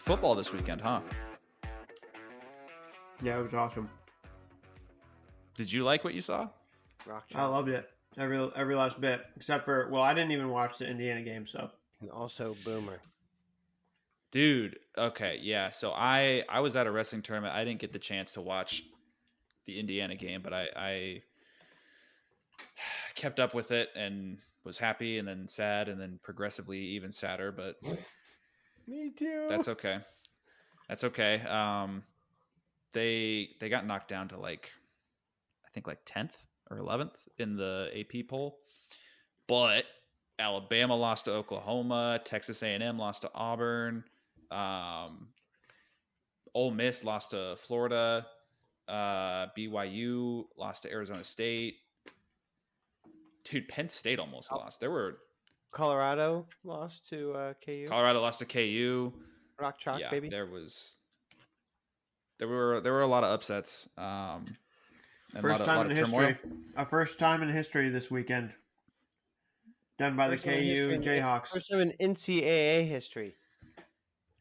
football this weekend, huh? Yeah, it was awesome. Did you like what you saw? I loved it. Every last bit. Except for, I didn't even watch the Indiana game, so. And also Boomer. Dude, okay, yeah. So I was at a wrestling tournament. I didn't get the chance to watch the Indiana game, but I kept up with it and was happy and then sad and then progressively even sadder, but Me too. that's okay. That's okay. They got knocked down to I think 10th or 11th in the AP poll. But Alabama lost to Oklahoma, Texas A&M lost to Auburn, Ole Miss lost to Florida, BYU lost to Arizona State. Dude, Penn State almost lost. There were Colorado lost to KU. Colorado lost to KU. Rock chalk, Yeah, baby. there were a lot of upsets. First time in history. A first time in history this weekend. Done by the KU Jayhawks. First time in NCAA history.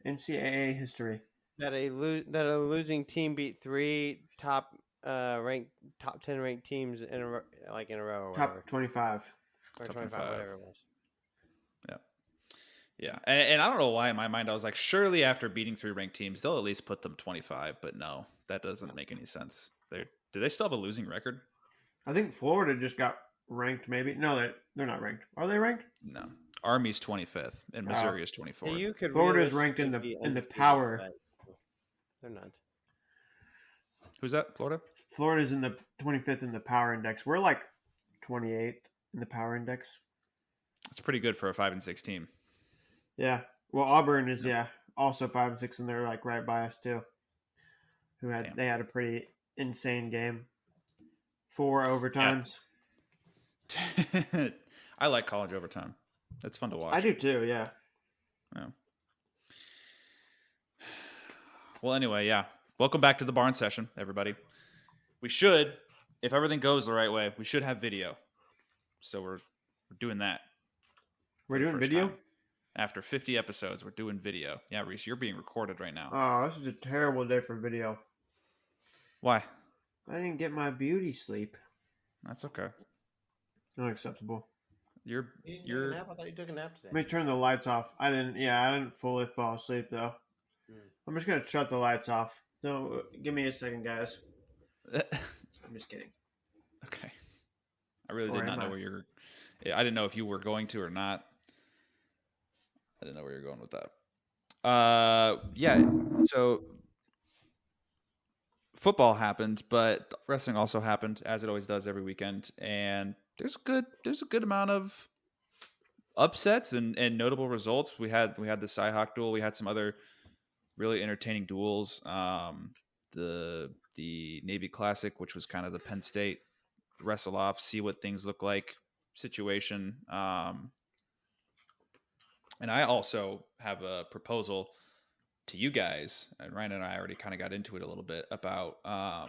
NCAA history. That a losing team beat three top 10 ranked teams in a row or whatever. Top 25. Or 25, whatever it was. Yeah, and I don't know why in my mind I was like, surely after beating three ranked teams, they'll at least put them 25. But no, that doesn't make any sense. Do they still have a losing record? I think Florida just got ranked, maybe. No, they're not ranked. Are they ranked? No. Army's 25th and Missouri is 24th. Florida is ranked in the power. They're not. Who's that? Florida? Florida's in the 25th in the power index. We're 28th in the power index. That's pretty good for a 5-6 team. Yeah. Well, Auburn is also 5 and 6, and they're right by us too. They had a pretty insane game. 4 overtimes. Yeah. I like college overtime. It's fun to watch. I do too. Yeah. Well, anyway, yeah. Welcome back to the barn session, everybody. We should, if everything goes the right way, we should have video. So we're doing that. We're doing video? Time. After 50 episodes, we're doing video. Yeah, Reese, you're being recorded right now. Oh, this is a terrible day for video. Why? I didn't get my beauty sleep. That's okay. Unacceptable. You didn't take a nap? I thought you took a nap today. Let me turn the lights off. I didn't fully fall asleep though. I'm just gonna shut the lights off. No, give me a second, guys. I'm just kidding. Okay. I really did not know where you're. I didn't know if you were going to or not. I didn't know where you're going with that. Yeah. So football happened, but wrestling also happened, as it always does every weekend. And there's a good amount of upsets and notable results. We had the CyHawk duel. We had some other really entertaining duels. The Navy Classic, which was kind of the Penn State wrestle off, see what things look like situation. And I also have a proposal to you guys, and Ryan and I already kind of got into it a little bit, about a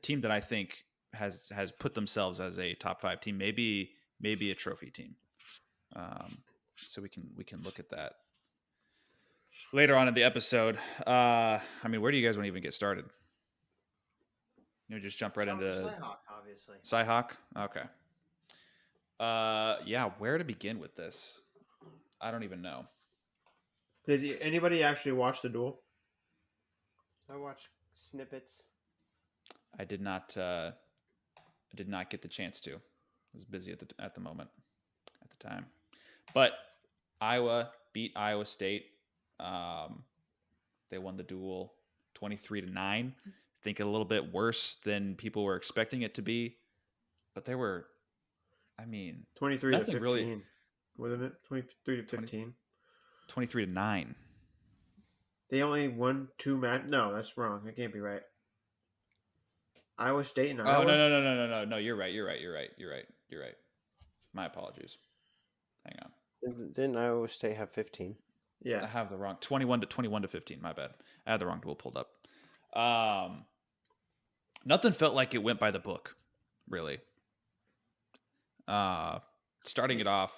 team that I think has put themselves as a top 5 team, maybe a trophy team. So we can look at that later on in the episode. I mean, where do you guys want to even get started? Just jump right into CyHawk, obviously. CyHawk? Okay. Yeah, where to begin with this? I don't even know. Did anybody actually watch the duel? I watched snippets. I did not get the chance to. I was busy at the moment, at the time. But Iowa beat Iowa State. They won the duel 23-9. I think a little bit worse than people were expecting it to be. But they were, 23 to 15. Really, wasn't it? 23 to 15. 23-9. They only won 2 matches. No, that's wrong. That can't be right. Iowa State and Iowa. Oh, no. You're right. My apologies. Hang on. Didn't Iowa State have 15? Yeah. I have the wrong 21 to 15. My bad. I had the wrong duel pulled up. Nothing felt like it went by the book, really. Starting it off,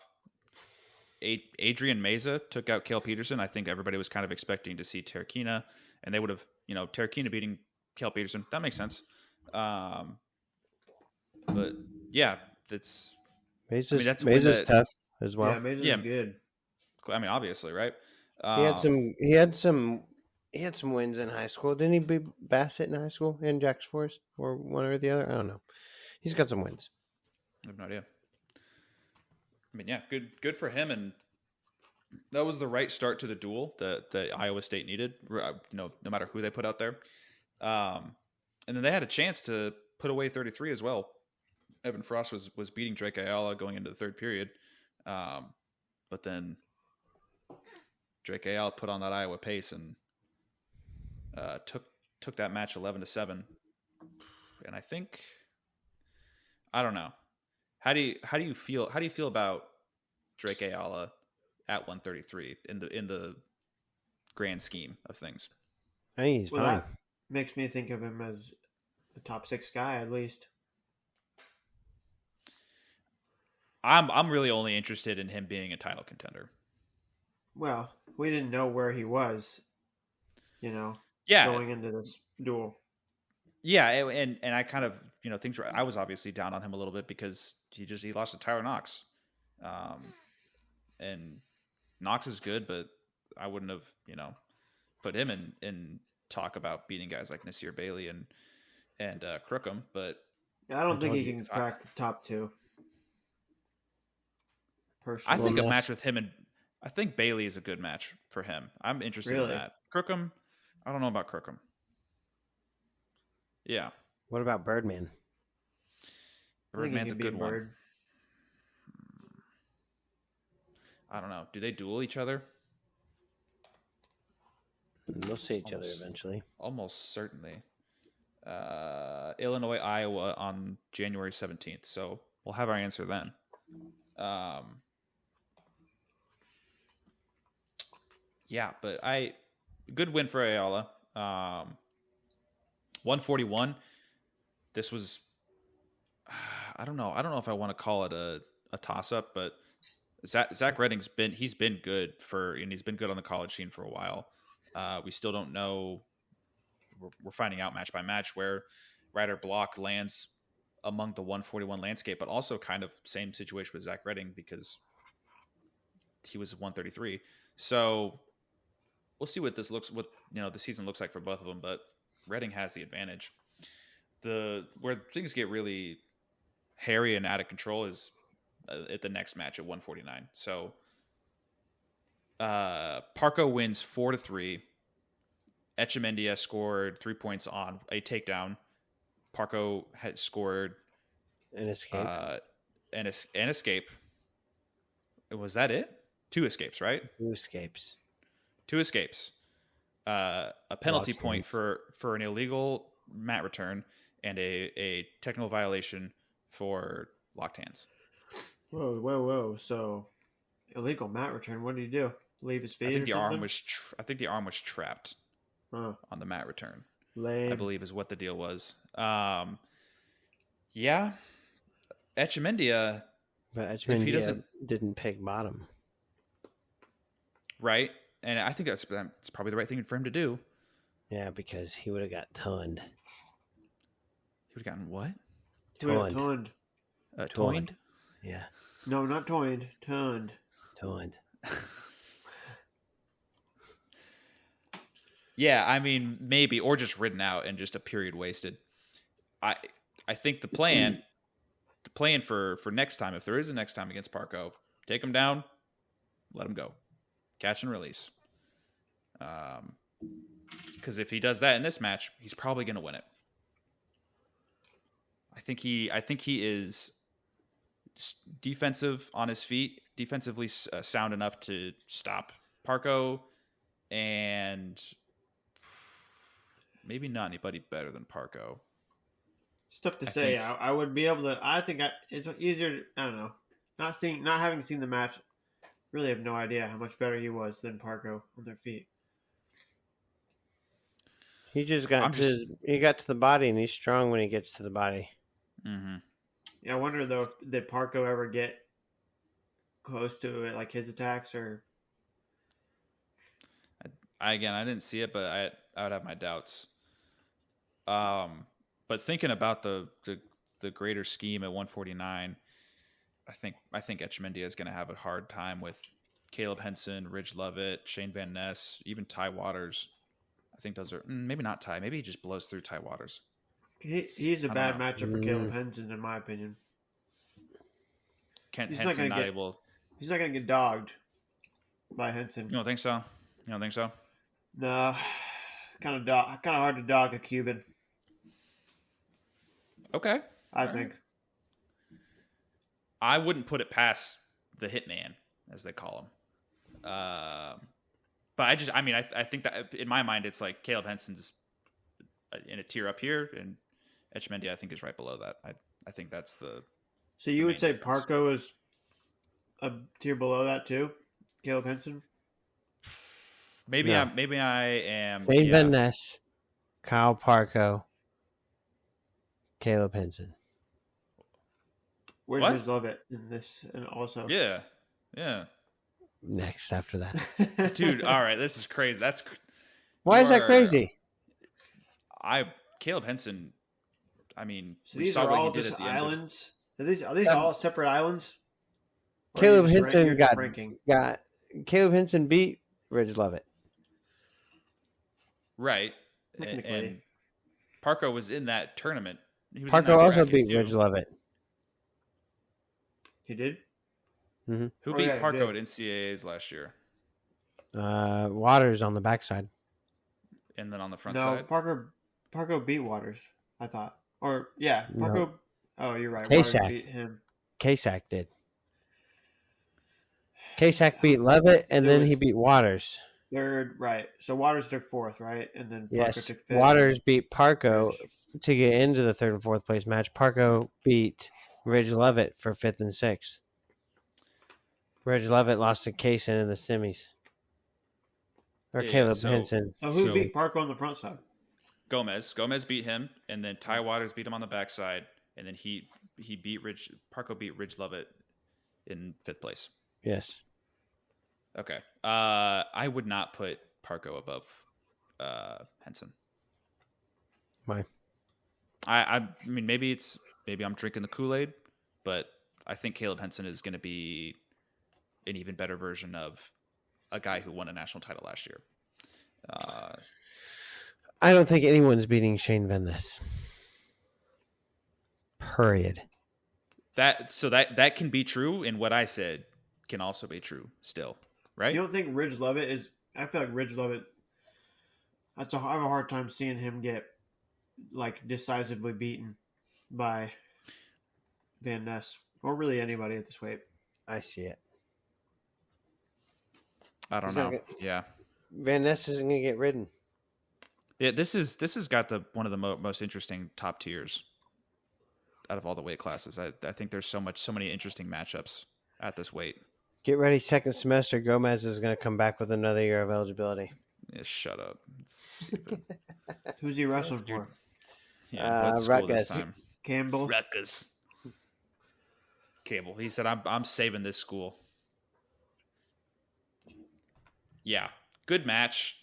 Adrian Meza took out Cale Peterson. I think everybody was kind of expecting to see Terrakina, and they would have, Terrakina beating Cale Peterson. That makes sense. But yeah, that's Mesa's a win that, tough as well. Yeah, Mason Yeah. is good. I mean, obviously, right? He had some wins in high school. Didn't he beat Bassett in high school and Jack's Forest, or one or the other? I don't know. He's got some wins. I have no idea. I mean, yeah, good for him, and that was the right start to the duel that Iowa State needed. No matter who they put out there, and then they had a chance to put away 33 as well. Evan Frost was beating Drake Ayala going into the third period, but then Drake Ayala put on that Iowa pace and took that match 11-7. And I don't know. How do you feel about Drake Ayala at 133 in the grand scheme of things? I think he's fine. That makes me think of him as a top 6 guy at least. I'm really only interested in him being a title contender. Well, we didn't know where he was, Yeah, going into this duel. Yeah, and I kind of I was obviously down on him a little bit because he lost to Tyler Knox, and Knox is good, but I wouldn't have put him in talk about beating guys like Nasir Bailey and Crookham. But I don't think he can crack the top 2. Personally, I think a match with him I think Bailey is a good match for him. I'm interested in that. Crookham, I don't know about Crookham. Yeah. What about Birdman? Birdman's a good one. I don't know. Do they duel each other? They'll see each other eventually. Almost certainly. Illinois, Iowa on January 17th. So we'll have our answer then. Yeah, but good win for Ayala. 141. This was, I don't know if I want to call it a toss up, but Zach Redding's been good and he's been good on the college scene for a while. We still don't know. We're finding out match by match where Ryder Block lands among the 141 landscape, but also kind of same situation with Zach Redding because he was 133. So we'll see what the season looks like for both of them, but Redding has the advantage. Where things get really hairy and out of control is at the next match at 149. So Parco wins 4-3. Echemendia scored 3 points on a takedown. Parco had scored an escape. An escape. Was that it? 2 escapes, right? 2 escapes. 2 escapes. A penalty point for an illegal mat return and a technical violation for locked hands. Whoa! So illegal mat return. What did he do? Leave his feet? I think the arm was trapped on the mat return. Lame. I believe is what the deal was. Yeah, Echemendia. But Echemendia didn't pick bottom. Right. And I think that's probably the right thing for him to do. Yeah, because he would have got toned. He would have gotten what? Toned. Toned? Yeah. No, not toned. Toned. Yeah, I mean, maybe, or just ridden out and just a period wasted. I think the plan for next time, if there is a next time against Parco, take him down, let him go. Catch and release. Because if he does that in this match, he's probably going to win it. I think he is defensive on his feet, defensively sound enough to stop Parco, and maybe not anybody better than Parco. It's tough to say. I would be able to. I think it's easier. I don't know. Not having seen the match, really have no idea how much better he was than Parco on their feet. He just got he got to the body, and he's strong when he gets to the body. Mm-hmm. Yeah, I wonder though, did Parco ever get close to it, like his attacks, or I didn't see it, but I would have my doubts. But thinking about the greater scheme at 149, I think Etchemendia is going to have a hard time with Caleb Henson, Ridge Lovett, Shane Van Ness, even Ty Waters. I think those are maybe not Ty. Maybe he just blows through Ty Waters. he's a I don't bad know. matchup for Caleb Henson, in my opinion. Kent He's Henson not not gonna able. He's not going to get dogged by Henson. You don't think so? You don't think so? No, kind of hard to dog a Cuban. Okay. I All think. right. I wouldn't put it past the Hitman, as they call him. But I think that in my mind, it's like Caleb Henson's in a tier up here, and Etchemendia, I think, is right below that. I think that's the. So you would main say difference. Parco is a tier below that too, Caleb Henson. Maybe No. I am. Shane Yeah. Van Ness, Kyle Parco, Caleb Henson. Where's What? Ridge Lovett in this, and also Yeah. Next after that. Dude, all right, this is crazy. Why is that You're- crazy? Caleb Henson. I mean, So we these saw are what all he did just at the end. islands. Are these all separate islands? Or are Caleb you just Henson you're just ranking? Caleb Henson beat Ridge Lovett. Right. Technically. And Parco was in that tournament. He was in Parco that also bracket, beat too. Ridge Lovett. He did. Who Oh, beat yeah, he Parco did. at NCAAs last year? Waters on the backside. And then on the front No, side? Parco beat Waters. I thought, or yeah, No. Parco. Oh, you're right. K-Sack. Waters beat him. K-Sack did. K-Sack beat Lovett, and There then was- he beat Waters. Third, right? So Waters took fourth, right? And then Parco Yes, took fifth. Waters beat Parco Ridge. to get into the third and fourth place match. Parco beat Ridge Lovett for fifth and sixth. Ridge Lovett lost to Kaysen in the semis. Or Yeah, Caleb so- Henson. So who So- beat Parco on the front side? Gomez beat him, and then Ty Waters beat him on the backside, and then Parco beat Ridge Lovett in fifth place. Yes. Okay. I would not put Parco above Henson. Why? I mean, maybe I'm drinking the Kool-Aid, but I think Caleb Henson is going to be an even better version of a guy who won a national title last year. I don't think anyone's beating Shane Van Ness. Period. That can be true, and what I said can also be true still, right? You don't think Ridge Lovett is? I feel like Ridge Lovett. I have a hard time seeing him get like decisively beaten by Van Ness or really anybody at this weight. I see it. I don't He's not know. gonna- Yeah. Van Ness isn't going to get ridden. Yeah, this has got one of the most interesting top tiers out of all the weight classes. I think there's so many interesting matchups at this weight. Get ready, second semester. Gomez is going to come back with another year of eligibility. Yeah, shut up. It's stupid. Who's he wrestling for? Yeah, what school this Rutgers. time? Campbell. Rutgers. Cable. He said, "I'm saving this school." Yeah, good match.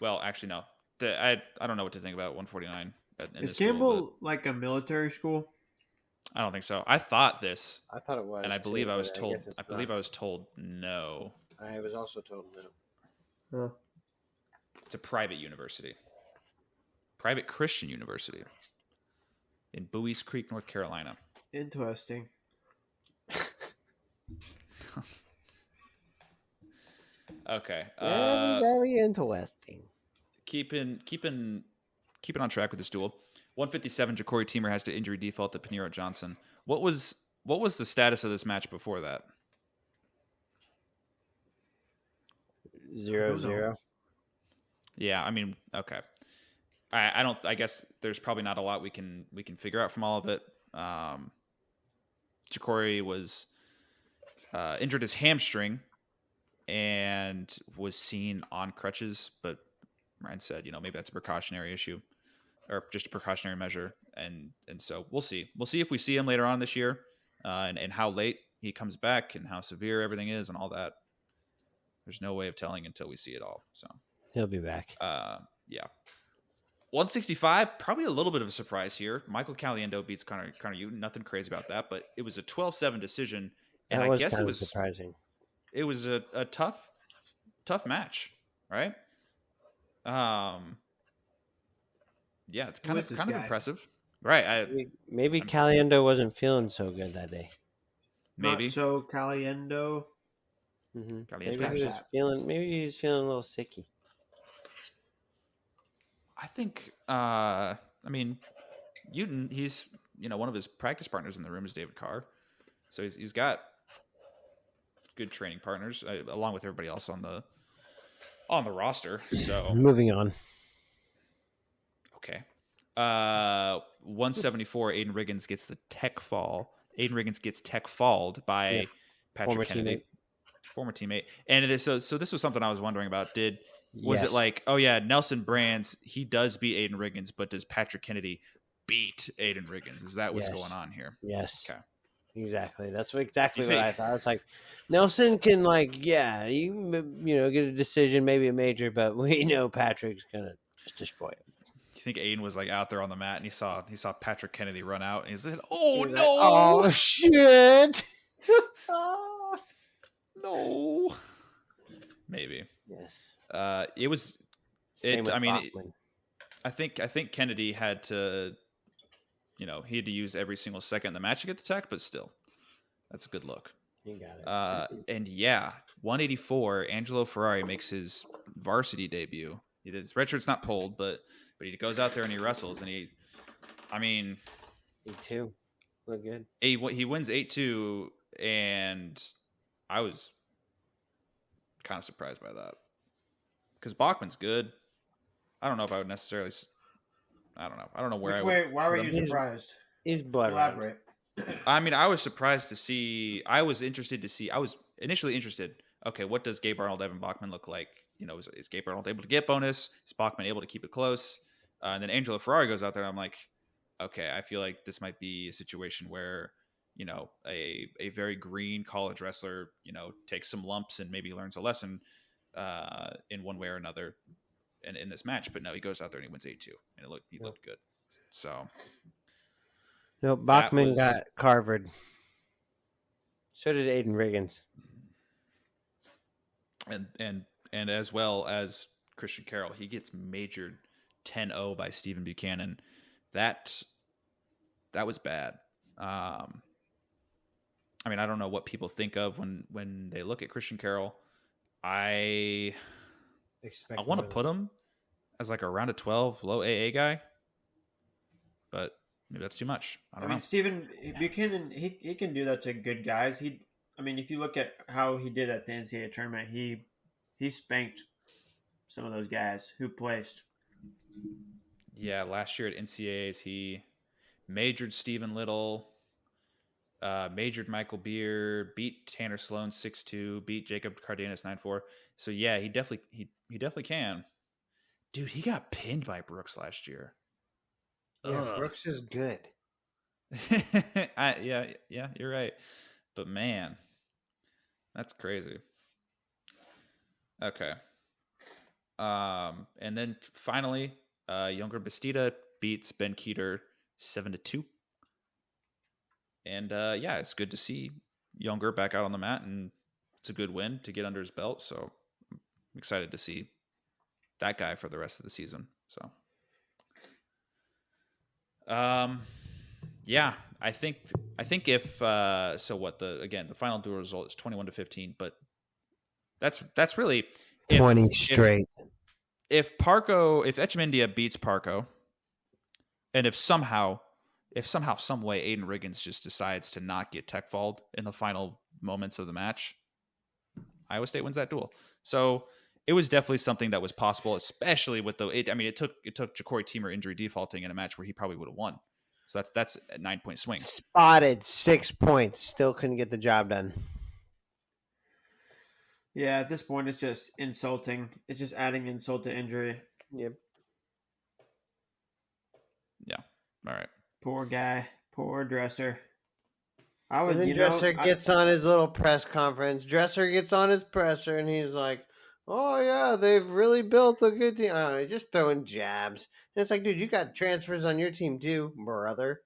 Well, actually, no. I don't know what to think about 149. In Is this duel, Campbell like a military school? but I don't think so. I thought this, I thought it was. and I believe too, I was but told. guess it's I believe not. I was told no. I was also told no. Huh. It's a private university, private Christian university in Bowie's Creek, North Carolina. Interesting. Okay. Very interesting. Keeping on track with this duel. 157, Ja'Cory Teamer has to injury default to Pinheiro Johnson. What was the status of this match before that? 0-0. Yeah, I mean, okay. I don't. I guess there's probably not a lot we can figure out from all of it. Ja'Cory was injured his hamstring and was seen on crutches, but Ryan said, maybe that's a precautionary issue or just a precautionary measure, and so we'll see. We'll see if we see him later on this year, and how late. he comes back and how severe everything is and all that. There's no way of telling until we see it all. So He'll be back. yeah. 165, probably a little bit of a surprise here. Michael Caliendo beats Connor Newton. Nothing crazy about that, but it was a 12-7 decision. And That I was guess kind it of was surprising. It was a tough match, right? Yeah, it's kind of impressive. Right. Maybe Caliendo wasn't feeling so good that day. Maybe. Not so Caliendo. Mm-hmm. Caliendo. Maybe he was feeling a little sicky. I think I mean Newton, he's one of his practice partners in the room is David Carr. So he's got good training partners along with everybody else on the roster. So moving on. Okay. 174, Aiden Riggins gets the tech fall. Aiden Riggins gets tech falled by Patrick Kennedy. Former teammate. And it is so this was something I was wondering about. Was it like, oh yeah, Nelson Brands, he does beat Aiden Riggins, but does Patrick Kennedy beat Aiden Riggins? Is that what's going on here? Yes. Okay. Exactly. That's exactly what I thought. I was like, Nelson can get a decision, maybe a major, but we know Patrick's gonna just destroy it. You think Aiden was like out there on the mat and he saw Patrick Kennedy run out and he said, "Oh no! Like, oh shit! No." Maybe. Yes. It was. I think Kennedy had to. He had to use every single second in the match to get the tech, but still, that's a good look. You got it. And yeah, 184, Angelo Ferrari makes his varsity debut. His red shirt's not pulled, but he goes out there and he wrestles, and he 8-2, look good. He wins 8-2, and I was kind of surprised by that because Bachman's good. I don't know if I would necessarily. I don't know. I don't know where why were you surprised? He's blood. Elaborate. I was surprised to see. I was interested to see. I was initially interested. Okay, what does Gabe Arnold, Evan Bachman look like? Is Gabe Arnold able to get bonus? Is Bachman able to keep it close? And then Angelo Ferrari goes out there, and I'm like, okay, I feel like this might be a situation where a very green college wrestler takes some lumps and maybe learns a lesson in one way or another. In this match, but no, he goes out there and he wins 8-2, and he looked good. So, no, Bachman got carvered. So did Aiden Riggins, and as well as Christian Carroll, he gets majored 10-0 by Stephen Buchanan. That was bad. I don't know what people think of when they look at Christian Carroll. I want to put him as like a round of 12 low AA guy, but maybe that's too much. I don't know. Stephen Buchanan, he can do that to good guys. If you look at how he did at the NCAA tournament, he spanked some of those guys who placed. Yeah, last year at NCAAs, he majored Stephen Little, majored Michael Beer, beat Tanner Sloan 6-2, beat Jacob Cardenas 9-4. So yeah, he definitely can. Dude, he got pinned by Brooks last year. Yeah, Brooks is good. Yeah, you're right. But man, that's crazy. Okay. And then finally, Younger Bastida beats Ben Keeter 7-2. And it's good to see Younger back out on the mat, and it's a good win to get under his belt. So I'm excited to see that guy for the rest of the season. So, I think if the final duel result is 21-15, but that's really 20 straight. If Etchemendia beats Parco, and if somehow, some way, Aiden Riggins just decides to not get tech falled in the final moments of the match, Iowa State wins that duel. So it was definitely something that was possible, especially with it took Ja'Cory Teamer injury defaulting in a match where he probably would have won. So that's a 9-point swing. Spotted 6 points, still couldn't get the job done. Yeah, at this point, it's just insulting. It's just adding insult to injury. Yep. Yeah. All right. Poor guy. Poor dresser. I And would, then you know, Dresser gets on his little press conference. Dresser gets on his presser, and he's like, "Oh yeah, they've really built a good team." I don't know, just throwing jabs. And it's like, dude, you got transfers on your team too, brother.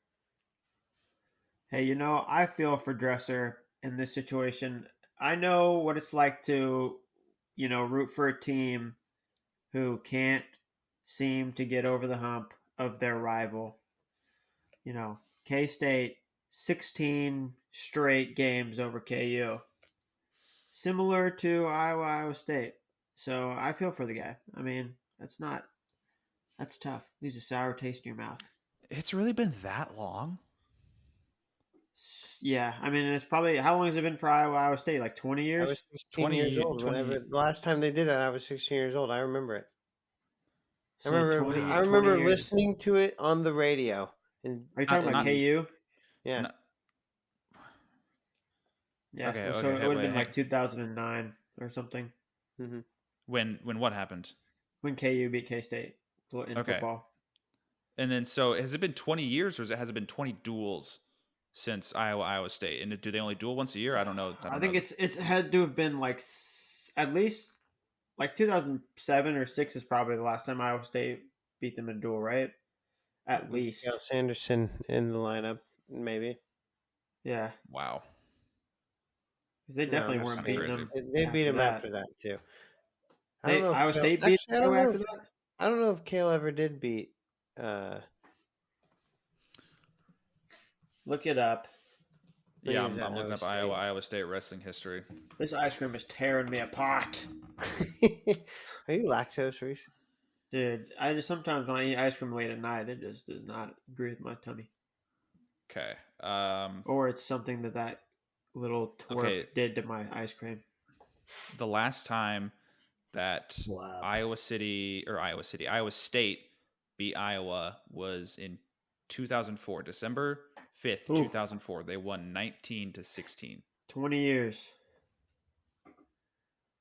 hey, you know, I feel for Dresser in this situation. I know what it's like to, you know, root for a team who can't seem to get over the hump of their rival. You know, K State, 16 straight games over KU, similar to Iowa State. So I feel for the guy. I mean, that's tough. Leaves a sour taste in your mouth. It's really been that long. Yeah, I mean, it's probably how long has it been for Iowa State? Like 20 I years? was 16 years 20, old. 20 Whenever the last time they did it, I was 16 years old. I remember it. So I 20 remember years. listening to it on the radio. And Are you talking about not- KU? yeah, No, Yeah. Okay, So okay, it would have wait, been hey. like 2009 or something when what happened? when KU beat K State in Okay. football. And then, so has it been 20 years, or has it been 20 duels since Iowa State? And do they only duel once a year? I don't know. I think it's had to have been like at least like 2007 or 6 is probably the last time Iowa State beat them in a duel, right? At least. Gail Sanderson in the lineup, maybe. Yeah. Wow. Because they definitely that's weren't kinda beating crazy. them. They beat him that. after that too. Iowa State beat I don't them know after if, that? I don't know if Kale ever did beat. Look it up. Yeah, He was I'm at looking up Iowa Iowa State wrestling history. This ice cream is tearing me apart. Are you lactose, Reese? Dude, I just sometimes when I eat ice cream late at night, it just does not agree with my tummy. Okay. Or it's something that little twerp Okay. did to my ice cream. The last time that Wow. Iowa State beat Iowa was in 2004, December 5th, Ooh. 2004. They won 19-16. 20 years.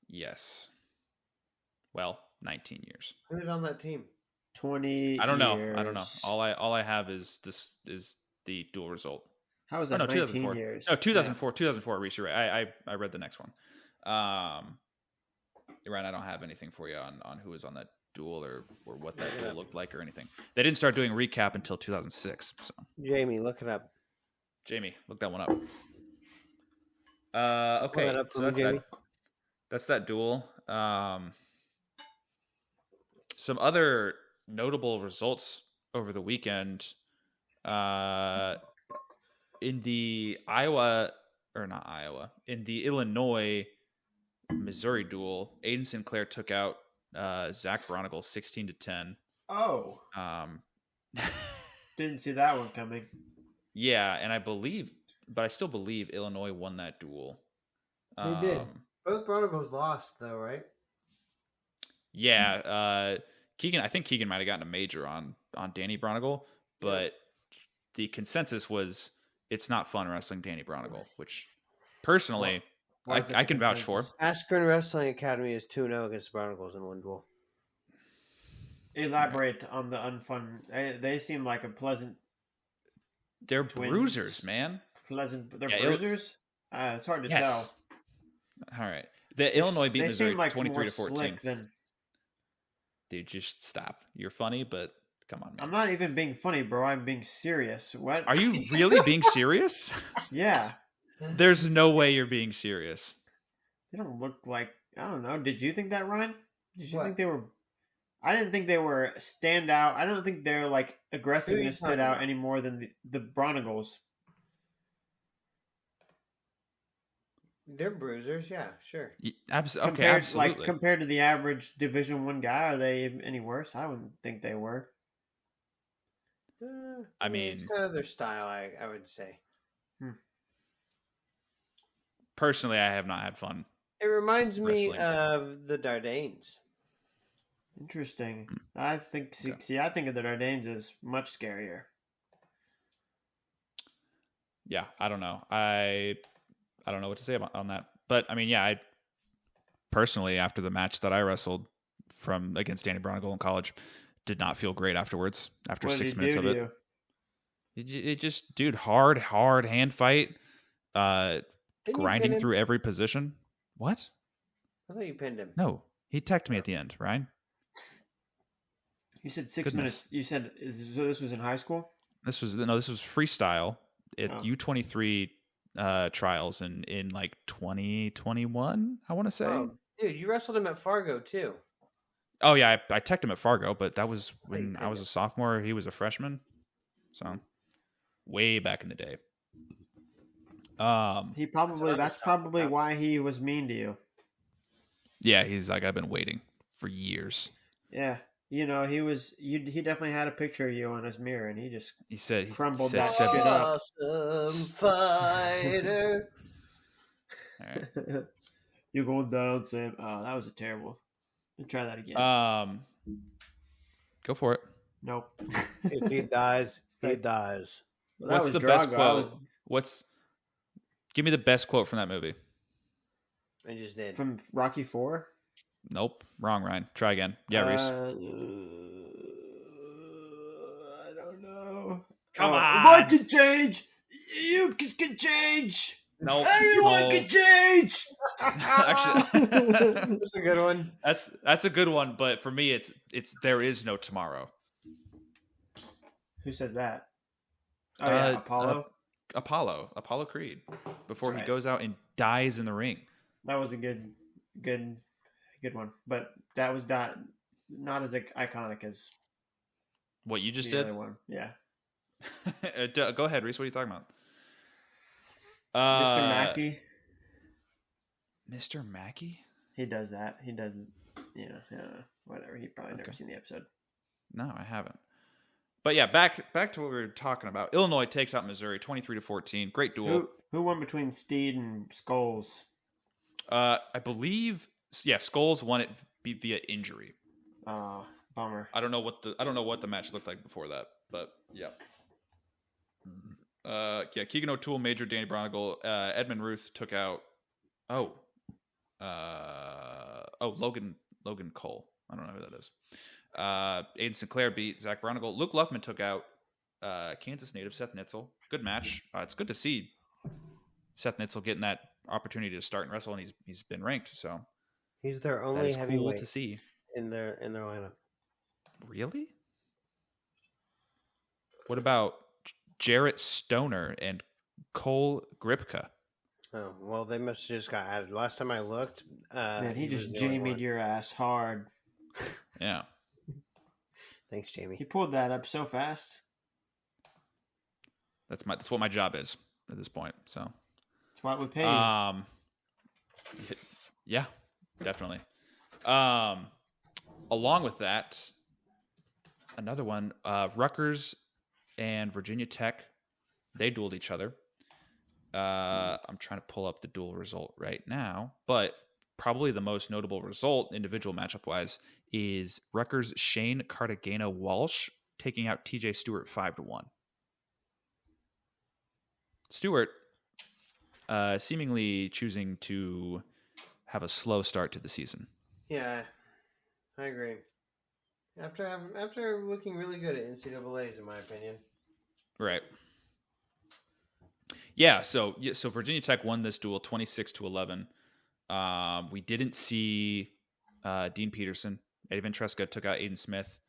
Yes. Well, 19 years. Who's on that team? 20 I don't know. years. All I have is the dual result. How is Oh that no, 19 2004. years? No, 2004. 2004. Reese, you're right. I read the next one. You're right. I don't have anything for you on who was on that duel or what that duel looked like or anything. They didn't start doing recap until 2006. So Jamie, look it up. Jamie, look that one up. Okay, Pull that up so for me, Jamie. that's that duel. Some other notable results over the weekend. In the in the Illinois Missouri duel, Aiden Sinclair took out Zach Bronigal 16-10. Oh. Didn't see that one coming. Yeah, and I still believe Illinois won that duel. They did. Both Broncos lost, though, right? Yeah, Keegan. I think Keegan might have gotten a major on Danny Bronigal, but the consensus was it's not fun wrestling Danny Bronigal, which personally I can vouch for. Askren Wrestling Academy is 2-0 against the Broncos in one duel. Elaborate on the unfun. They seem like a pleasant. They're Twins. bruisers, man. They're Yeah, bruisers? It's hard to Yes. All right. The Illinois beat They Missouri seem like 23-14. more slick than. Dude, just stop. You're funny, but come on, man. I'm not even being funny, bro. I'm being serious. What? Are you really being serious? Yeah. There's no way you're being serious. They don't look like. I don't know. Did you think that, Ryan? Did you What? think they were? I didn't think they were stand out. I don't think their like aggressiveness stood talking out about? any more than the Bronagles. They're bruisers, yeah, sure. Okay, Compared, absolutely. Like compared to the average Division I guy, are they any worse? I wouldn't think they were. I it's mean- kind of their style, I would say. Personally, I have not had fun. It reminds me Wrestling. of the Dardanes. Interesting. I think. Okay. See, I think of the Dardanes as much scarier. Yeah, I don't know. I don't know what to say on that. But I mean, yeah, I personally, after the match that I wrestled against Danny Bronigal in college, did not feel great afterwards. After What did 6 he minutes do of to it, you? it just, dude, hard hand fight. Didn't you grinding pin him? through every position. What? I thought you pinned him. No, he teched me at the end, Ryan. You said 6 Goodness. minutes. You said so. This was in high school. This was freestyle at Oh. U23 trials in like 2021, I want to say. Oh, dude, you wrestled him at Fargo too. Oh yeah, I teched him at Fargo, but that was thought you when I pinned was him. a sophomore. He was a freshman, so way back in the day. He probably. I'm That's just talking probably about. why he was mean to you. Yeah, he's like, I've been waiting for years. Yeah, you know he was. He definitely had a picture of you on his mirror, and he just He said he crumbled said that seven- shit up. Awesome fighter. All right. You going down, Sam? Oh, that was a terrible. Let's try that again. Go for it. Nope. If he dies, he dies. Well, that What's was the best Drago. quote? Give me the best quote from that movie. I just did. From Rocky 4? Nope, wrong, Ryan. Try again. Yeah, Reese. I don't know. Come on. What can change? You can change. Nope. Everyone no. can change. Actually, That's a good one. that's a good one. But for me, it's there is no tomorrow. Who says that? Oh yeah, Apollo. Apollo Creed. Before That's he right. goes out and dies in the ring. That was a good one. But that was not as iconic as What you just the did? other one. Yeah. Go ahead, Reese. What are you talking about? Mr. Mackey. Mr. Mackey? He does that. He doesn't. Yeah. Whatever. He probably never Okay. seen the episode. No, I haven't. But yeah, back to what we were talking about. Illinois takes out Missouri 23-14. Great duel. Who won between Steed and Skulls? I believe Skulls won it via injury. Bummer. I don't know what the match looked like before that, but yeah. Keegan O'Toole, Major, Danny Bronigal, Edmund Ruth took out. Logan Cole. I don't know who that is. Aiden Sinclair beat Zach Bronigal. Luke Luffman took out Kansas native Seth Nitzel. Good match. It's good to see Seth Nitzel getting that opportunity to start and wrestle, and he's been ranked. So He's their that only is cool heavyweight to see. in their lineup. Really? What about Jarrett Stoner and Cole Gripka? Oh well, they must have just got added. Last time I looked, Man, he was just the only Jamie'd one. your ass hard. Yeah. Thanks, Jamie. He pulled that up so fast. That's what my job is at this point. So That's why we pay you. yeah, definitely. Along with that, another one, Rutgers and Virginia Tech, they dueled each other. I'm trying to pull up the duel result right now, but probably the most notable result, individual matchup wise, is Rutgers' Shane Cartagena Walsh taking out TJ Stewart 5-1. Stewart seemingly choosing to have a slow start to the season. Yeah, I agree. After looking really good at NCAA's, in my opinion. Right. Yeah, so Virginia Tech won this duel 26-11. We didn't see Dean Peterson. Eddie Ventresca took out Aiden Smith.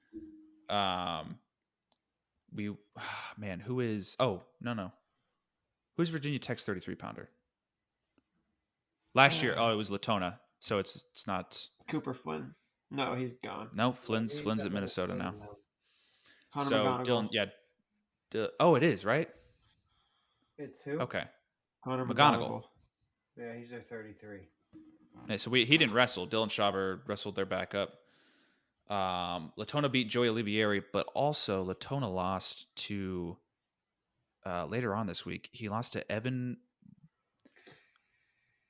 Who is? Oh, no. Who's Virginia Tech's 33-pounder? Last year, it was Latona. So it's not. Cooper Flynn. No, he's gone. No, Flynn's at Minnesota now. Connor So McGonigal. Dylan, it is right. It's who? Okay. Connor McGonigal. Yeah, he's their 33. Yeah, so he didn't wrestle. Dylan Schauber wrestled their backup. Latona beat Joey Olivieri, but also Latona lost to later on this week. He lost to Evan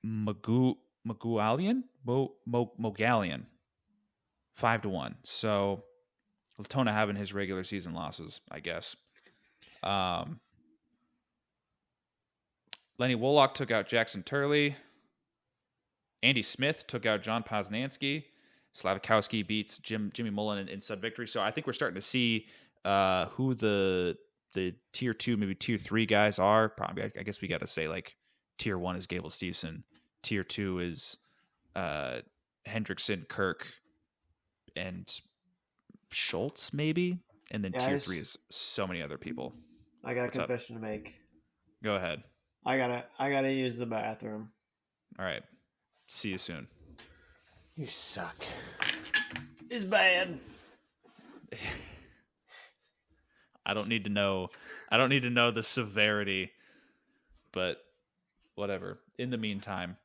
Mogalian 5-1. So Latona having his regular season losses, I guess. Lenny Wollock took out Jackson Turley. Andy Smith took out John Poznansky. Slavikowski beats Jimmy Mullen in sub victory. So I think we're starting to see who the tier 2, maybe tier 3 guys are. Probably, I guess we got to say like Tier 1 is Gable Steveson. Tier 2 is Hendrickson, Kirk, and Schultz, maybe. And then Tier 3 is so many other people. I got a What's confession to make. Go ahead. I gotta use the bathroom. All right. See you soon. You suck. It's bad. I don't need to know the severity, but whatever. In the meantime,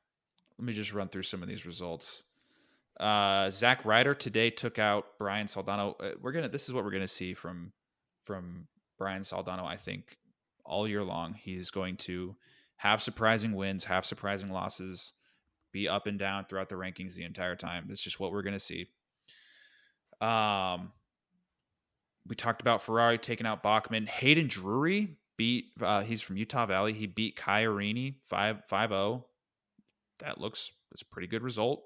let me just run through some of these results. Zach Ryder today took out Brian Soldano. This is what we're gonna see from Brian Soldano, I think, all year long. He's going to have surprising wins, have surprising losses, be up and down throughout the rankings the entire time. It's just what we're gonna see. We talked about Ferrari taking out Bachman. Hayden Drury beat, he's from Utah Valley. He beat Kai Arini 5-0. That's a pretty good result.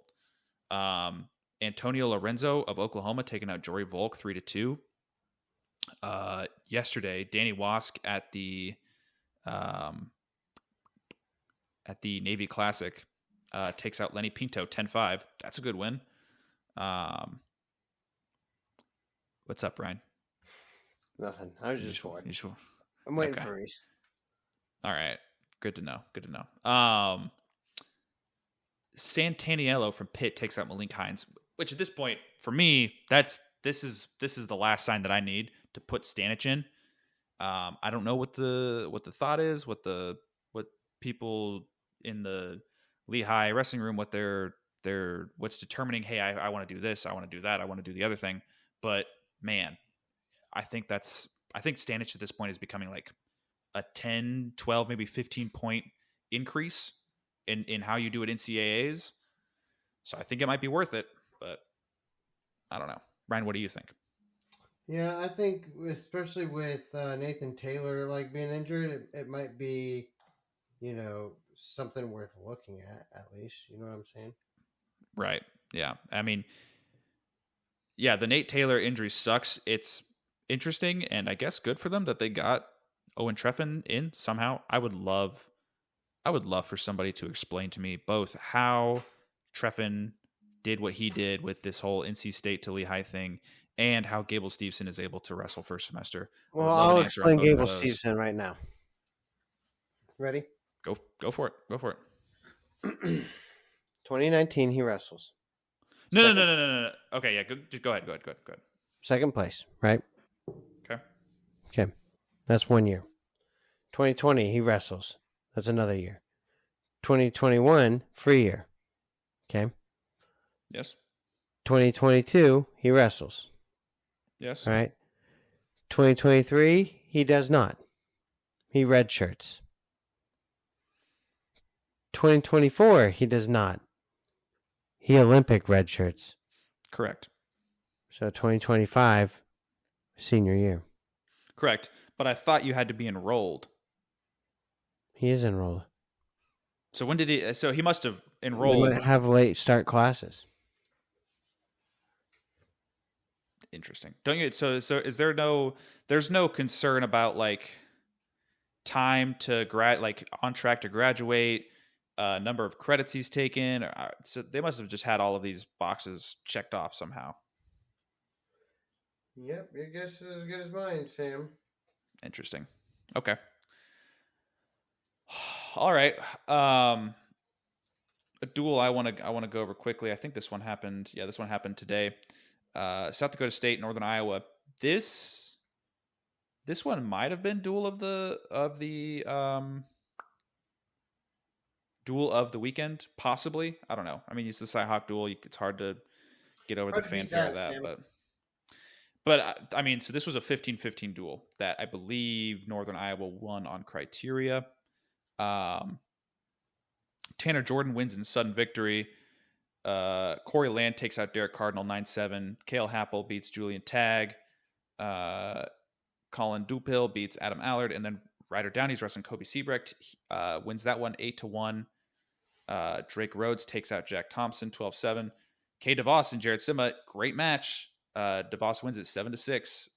Antonio Lorenzo of Oklahoma taking out Jory Volk 3-2. Yesterday, Danny Wask at the Navy Classic takes out Lenny Pinto 10-5. That's a good win. What's up, Brian? Nothing. I was just bored. You sure? I'm waiting for Reese. All right. Good to know. Santaniello from Pitt takes out Malik Hines, which at this point, for me, this is the last sign that I need to put Stanich in. I don't know what the thought is, what people in the Lehigh wrestling room, what's determining, hey, I want to do this, I want to do that, I want to do the other thing. But man, I think Stanich at this point is becoming like a 10, 12, maybe 15 point increase in how you do it in NCAAs. So I think it might be worth it, but I don't know. Ryan, what do you think? Yeah, I think especially with Nathan Taylor being injured, it might be, something worth looking at least. You know what I'm saying? Right. Yeah. I mean, yeah, the Nate Taylor injury sucks. It's interesting and I guess good for them that they got Owen Treffin in somehow. I would love for somebody to explain to me both how Treffin did what he did with this whole NC State to Lehigh thing and how Gable Steveson is able to wrestle first semester. Well, I'll explain Gable Steveson right now. Ready? Go for it. 2019, he wrestles. No. Okay, yeah, go ahead. Second place, right? Okay. That's 1 year. 2020, he wrestles. That's another year. 2021, free year. Okay. Yes. 2022, he wrestles. Yes. All right. 2023, he does not. He redshirts. 2024, he does not. He Olympic redshirts. Correct. So 2025, senior year. Correct. But I thought you had to be enrolled. He is enrolled. So when did he? So he must have enrolled. We might have late start classes. Interesting. Don't you? So is there no? There's no concern about time to on track to graduate, number of credits he's taken. So they must have just had all of these boxes checked off somehow. Yep, your guess is as good as mine, Sam. Interesting. Okay. All right. A duel I want to go over quickly. I think this one happened. Yeah, this one happened today. South Dakota State, Northern Iowa. This one might have been duel of the duel of the weekend, possibly. I don't know. I mean, it's the CyHawk duel. It's hard to get over the fanfare of that, but I mean, so this was a 15-15 duel that I believe Northern Iowa won on criteria. Tanner Jordan wins in sudden victory. Corey Land takes out Derek Cardinal 9-7. Cale Happel beats Julian Tagg. Colin Dupill beats Adam Allard, and then Ryder Downey's wrestling Kobe Siebrecht wins that one 8-1. Drake Rhodes takes out Jack Thompson 12-7. Kay DeVos and Jared Sima, great match. DeVos wins it 7-6.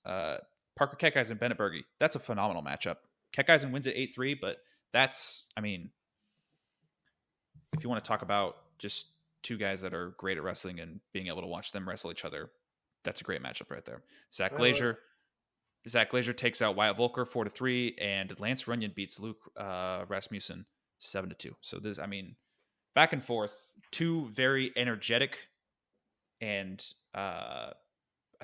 Parker Keckeisen and Bennett Berge. That's a phenomenal matchup. Keckeisen wins it 8-3, but that's, I mean, if you want to talk about just two guys that are great at wrestling and being able to watch them wrestle each other, that's a great matchup right there. Zach Glazier takes out Wyatt Volker 4-3, and Lance Runyon beats Luke Rasmussen 7-2. So this, I mean, back and forth, two very energetic and I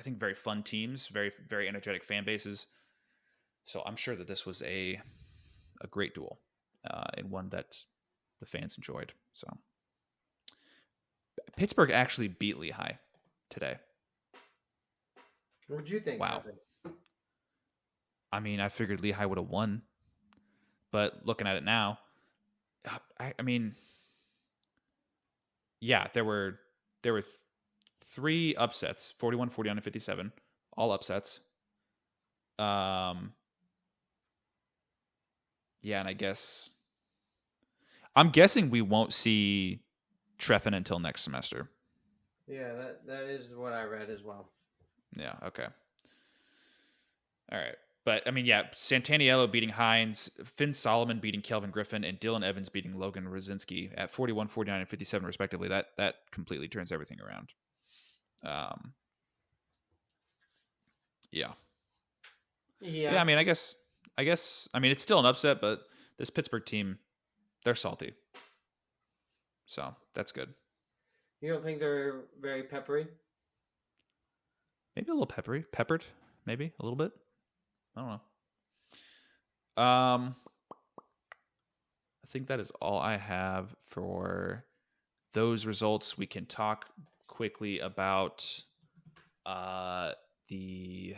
think very fun teams, very very energetic fan bases. So I'm sure that this was a great duel and one that the fans enjoyed. So Pittsburgh actually beat Lehigh today. What'd you think happened? I mean, I figured Lehigh would have won, but looking at it now, I mean, yeah, there were three upsets, 41, 49, and 57, all upsets. Yeah, and I'm guessing we won't see Treffen until next semester. Yeah, that is what I read as well. Yeah, okay. All right. But, I mean, yeah, Santaniello beating Hines, Finn Solomon beating Kelvin Griffin, and Dylan Evans beating Logan Rosinski at 41, 49, and 57, respectively. That completely turns everything around. Yeah. I mean, I guess, I mean, it's still an upset, but this Pittsburgh team, they're salty. So, that's good. You don't think they're very peppery? Maybe a little peppered, maybe a little bit. I don't know. I think that is all I have for those results. We can talk quickly about not the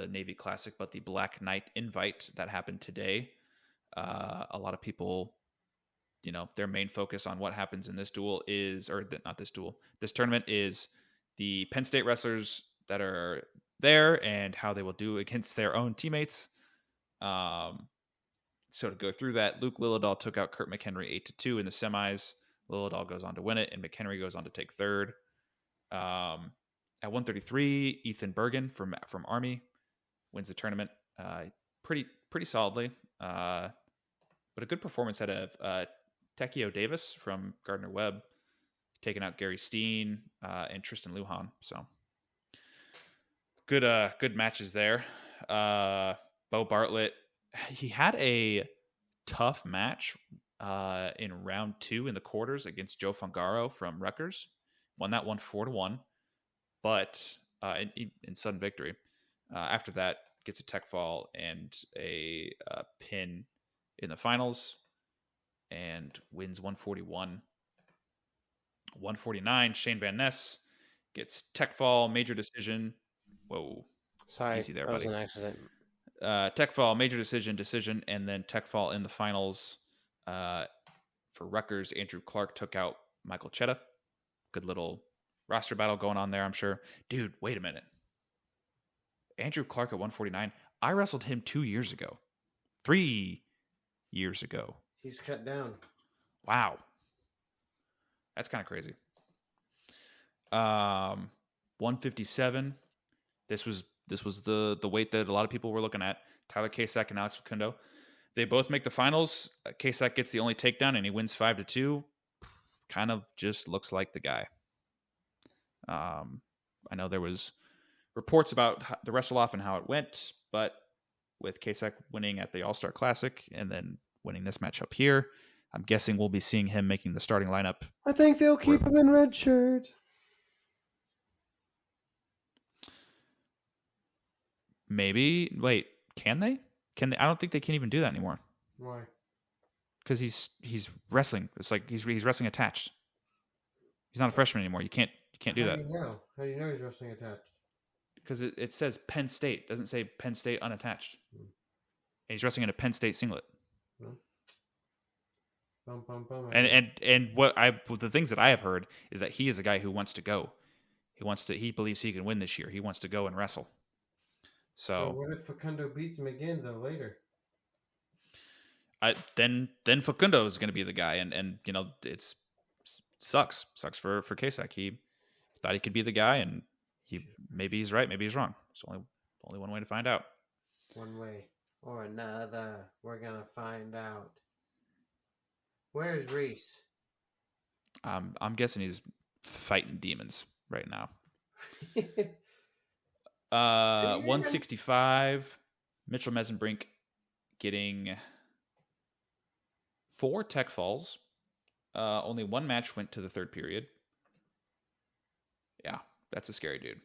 Navy Classic, but the Black Knight Invite that happened today. A lot of people, their main focus on what happens in this duel is, or not this duel, this tournament is the Penn State wrestlers that are there and how they will do against their own teammates. So to go through that, Luke Lillidahl took out Kurt McHenry 8-2 in the semis. Lillidahl goes on to win it, and McHenry goes on to take third. At 133, Ethan Bergen from Army wins the tournament pretty solidly. But a good performance out of Tekio Davis from Gardner Webb, taking out Gary Steen and Tristan Lujan. So good matches there. Bo Bartlett, he had a tough match in round 2 in the quarters against Joe Fungaro from Rutgers. Won that one 4-1, but in sudden victory. After that, gets a tech fall and a pin in the finals and wins 141. 149, Shane Van Ness gets tech fall, major decision. Whoa. Sorry, easy there, that buddy. was an accident. Tech fall, major decision, and then tech fall in the finals. For Rutgers, Andrew Clark took out Michael Chetta. Good little roster battle going on there, I'm sure. Dude, wait a minute. Andrew Clark at 149. I wrestled him 2 years ago. 3 years ago. He's cut down. Wow. That's kind of crazy. 157. This was the weight that a lot of people were looking at. Tyler Kasak and Alex Facundo. They both make the finals. Kasak gets the only takedown and he wins 5-2. Kind of just looks like the guy. I know there was reports about the wrestle-off and how it went, but with Kasak winning at the All-Star Classic and then winning this matchup here, I'm guessing we'll be seeing him making the starting lineup. I think they'll keep him in red shirt. Maybe. Wait, can they? I don't think they can even do that anymore. Why? Because he's wrestling. It's like he's wrestling attached. He's not a freshman anymore. You can't do that. How do you know he's wrestling attached? Because it says Penn State. It doesn't say Penn State unattached. And he's wrestling in a Penn State singlet. And what the things that I have heard is that he is a guy who wants to go. He believes he can win this year. He wants to go and wrestle. So what if Facundo beats him again though later? Then Facundo is going to be the guy, and it's sucks for Kasak. He thought he could be the guy, and maybe he's right, maybe he's wrong. It's only one way to find out. One way or another, we're gonna find out. Where's Reese? I'm guessing he's fighting demons right now. 165. Mitchell Mesenbrink getting 4 tech falls. Only 1 match went to the third period. Yeah, that's a scary dude.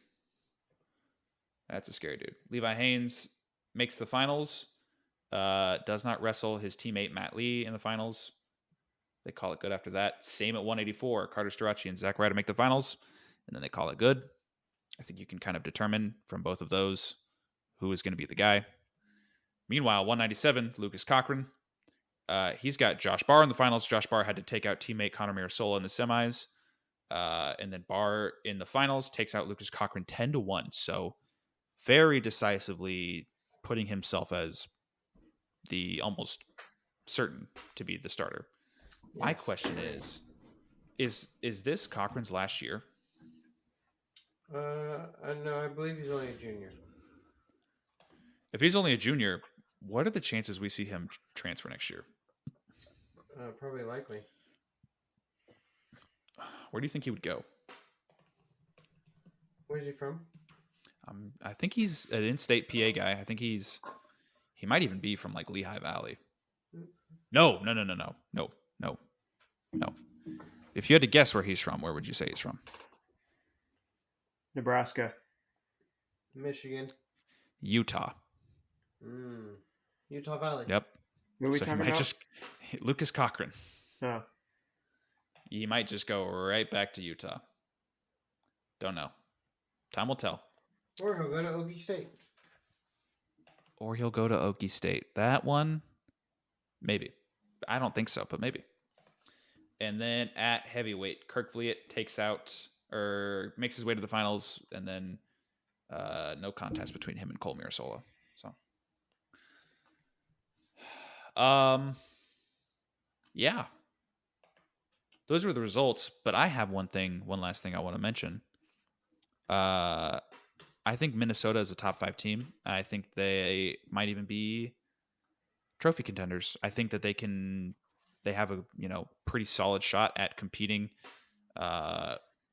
Levi Haynes makes the finals. Does not wrestle his teammate Matt Lee in the finals. They call it good after that. Same at 184. Carter Strachey and Zach Ryder make the finals, and then they call it good. I think you can kind of determine from both of those who is going to be the guy. Meanwhile, 197, Lucas Cochran. He's got Josh Barr in the finals. Josh Barr had to take out teammate Connor Mirasola in the semis. And then Barr in the finals takes out Lucas Cochran 10-1. So very decisively putting himself as the almost certain to be the starter. Yes. My question is this Cochran's last year? No, I believe he's only a junior. If he's only a junior, what are the chances we see him transfer next year? Probably likely. Where do you think he would go? Where's he from? I think he's an in-state PA guy. I think he might even be from like Lehigh Valley. No. If you had to guess where he's from, where would you say he's from? Nebraska. Michigan. Utah. Utah Valley. Yep. What are we talking about? Lucas Cochran. Oh. He might just go right back to Utah. Don't know. Time will tell. Or he'll go to Okie State. That one, maybe. I don't think so, but maybe. And then at heavyweight, Kirk Vliet makes his way to the finals, and then no contest between him and Cole Mirasola. So, yeah. Those were the results, but I have one last thing I want to mention. I think Minnesota is a top 5 team. I think they might even be trophy contenders. I think that they have a pretty solid shot at competing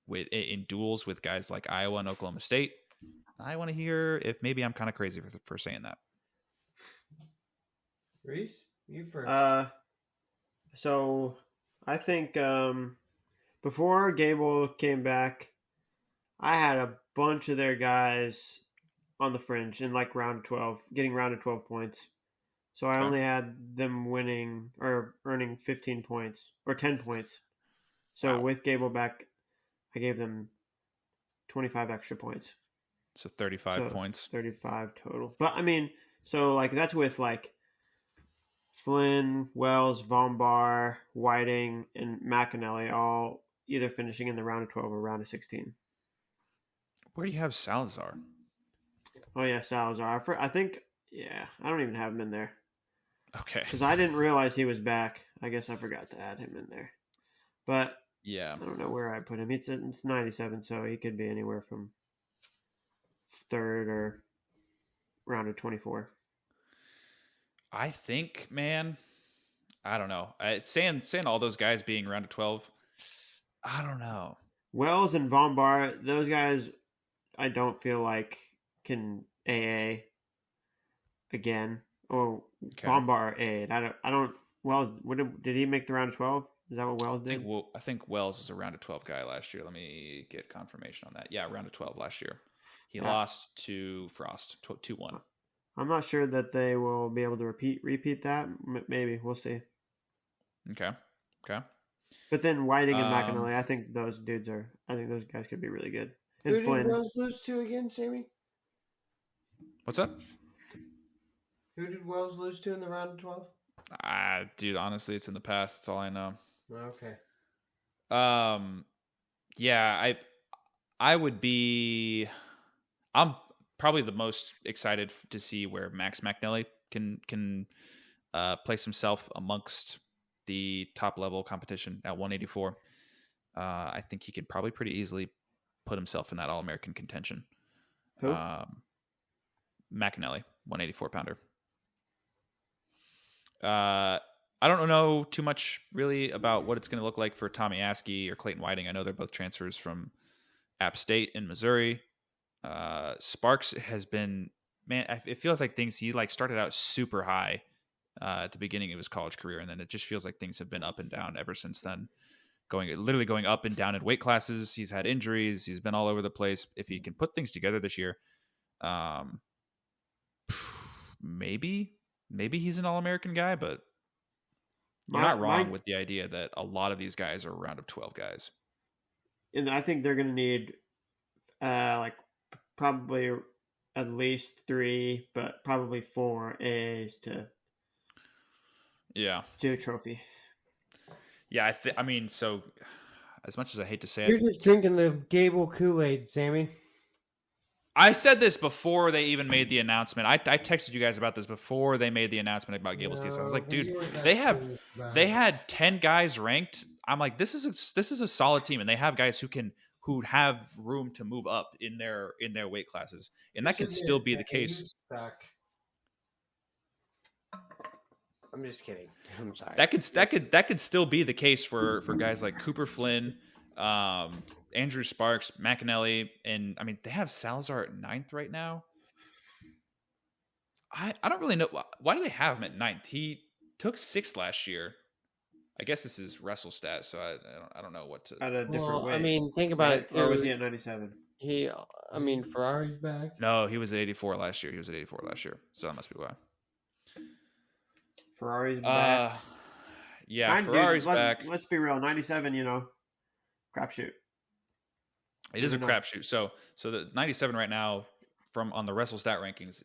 in duels with guys like Iowa and Oklahoma State. I want to hear if maybe I'm kind of crazy for saying that. Reese, you first. So I think before Gable came back, I had a bunch of their guys on the fringe in like round 12, getting round of 12 points. So I only had them winning or earning 15 points or 10 points. So with Gable back, I gave them 25 extra points. So 35 points. 35 total. But I mean, so like that's with like Flynn, Wells, Vombar, Whiting, and McAnally all either finishing in the round of 12 or round of 16. Where do you have Salazar? Oh, yeah, Salazar. I think, I don't even have him in there. Okay. Because I didn't realize he was back. I guess I forgot to add him in there. But yeah, I don't know where I put him. It's 97, so he could be anywhere from 3rd or round of 24. I think, man, I don't know. Saying all those guys being round of 12, I don't know. Wells and Vombar, those guys, I don't feel like can AA again. Or Vombar AA. I don't. Wells, did he make the round of 12? Is that what Wells did? I think Wells was a round of 12 guy last year. Let me get confirmation on that. Yeah, round of 12 last year. He lost to Frost 2-1. I'm not sure that they will be able to repeat that. Maybe we'll see. Okay. But then Whiting and McAnally, I think those guys could be really good. And who did Wells lose to again, Sammy? What's up? Who did Wells lose to in the round of 12? Dude, honestly, it's in the past. That's all I know. Okay. Yeah, I would be. I'm probably the most excited to see where Max McNally can place himself amongst the top level competition at 184. I think he could probably pretty easily put himself in that All-American contention. Who? McNally, 184 pounder. I don't know too much really about what it's going to look like for Tommy Askey or Clayton Whiting. I know they're both transfers from App State in Missouri. Sparks has been, man, it feels like he like started out super high at the beginning of his college career, and then it just feels like things have been up and down ever since then. Literally going up and down in weight classes. He's had injuries. He's been all over the place. If he can put things together this year, maybe he's an All-American guy, but you're not wrong with the idea that a lot of these guys are a round of 12 guys. And I think they're going to need like probably at least 3, but probably 4 A's to do a trophy. Yeah, I mean, so as much as I hate to say You're it, just drinking the Gable Kool-Aid, Sammy. I said this before they even made the announcement. I texted you guys about this before they made the announcement about Gable Steveson. I was like, dude, they had 10 guys ranked. I'm like, this is a solid team, and they have guys who have room to move up in their weight classes, and that can still be the case. I'm just kidding. I'm sorry. That could still be the case for guys like Cooper Flynn, Andrew Sparks, McAnally, and I mean they have Salazar at 9th right now. I don't really know why do they have him at 9th. He took 6th last year. I guess this is WrestleStat, so I don't know what to. At a different way. I mean, think about it. Too. Or was he at 97? Ferrari's back. No, he was at 84 last year. So that must be why. Ferrari's back. Yeah, Ferrari's back. Let's be real. 97, crapshoot. It is a crapshoot. So the 97 right now on the WrestleStat rankings,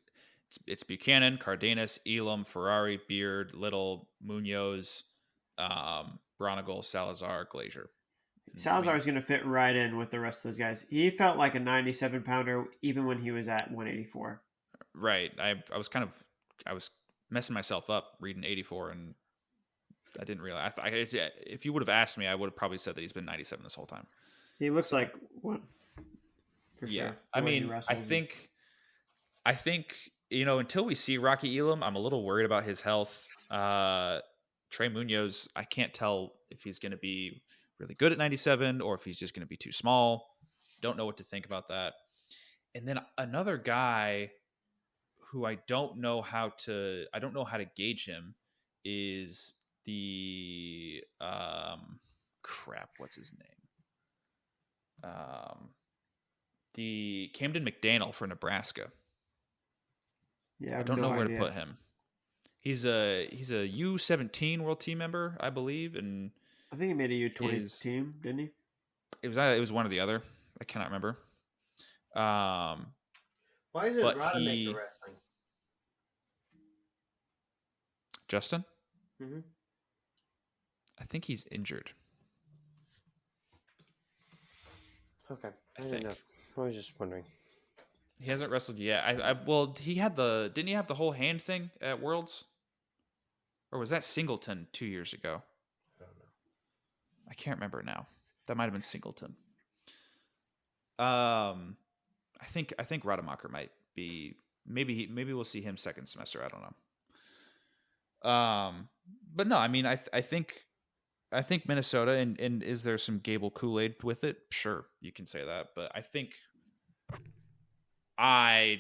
it's Buchanan, Cardenas, Elam, Ferrari, Beard, Little, Munoz, Bronigal, Salazar, Glazier. Salazar's going to fit right in with the rest of those guys. He felt like a 97 pounder even when he was at 184. Right. I was messing myself up reading 84, and I didn't realize. If you would have asked me, I would have probably said that he's been 97 this whole time. He looks like one. Yeah, sure. I mean, I think until we see Rocky Elam, I'm a little worried about his health. Trey Munoz, I can't tell if he's going to be really good at 97 or if he's just going to be too small. Don't know what to think about that. And then another guy who I don't know how to gauge him is the what's his name? The Camden McDaniel for Nebraska. Yeah, I don't know where to put him. He's a U17 World Team member, I believe, and I think he made a U20 team, didn't he? It was one or the other. I cannot remember. Why is it Rodemaker wrestling? Justin? Mm-hmm. I think he's injured. Okay. I think. Know. I was just wondering. He hasn't wrestled yet. Well, didn't he have the whole hand thing at Worlds? Or was that Singleton 2 years ago? I don't know. I can't remember now. That might have been Singleton. I think Rademacher might be. Maybe we'll see him second semester. I don't know. But no, I mean, I think Minnesota and is there some Gable Kool-Aid with it? Sure, you can say that, but I think I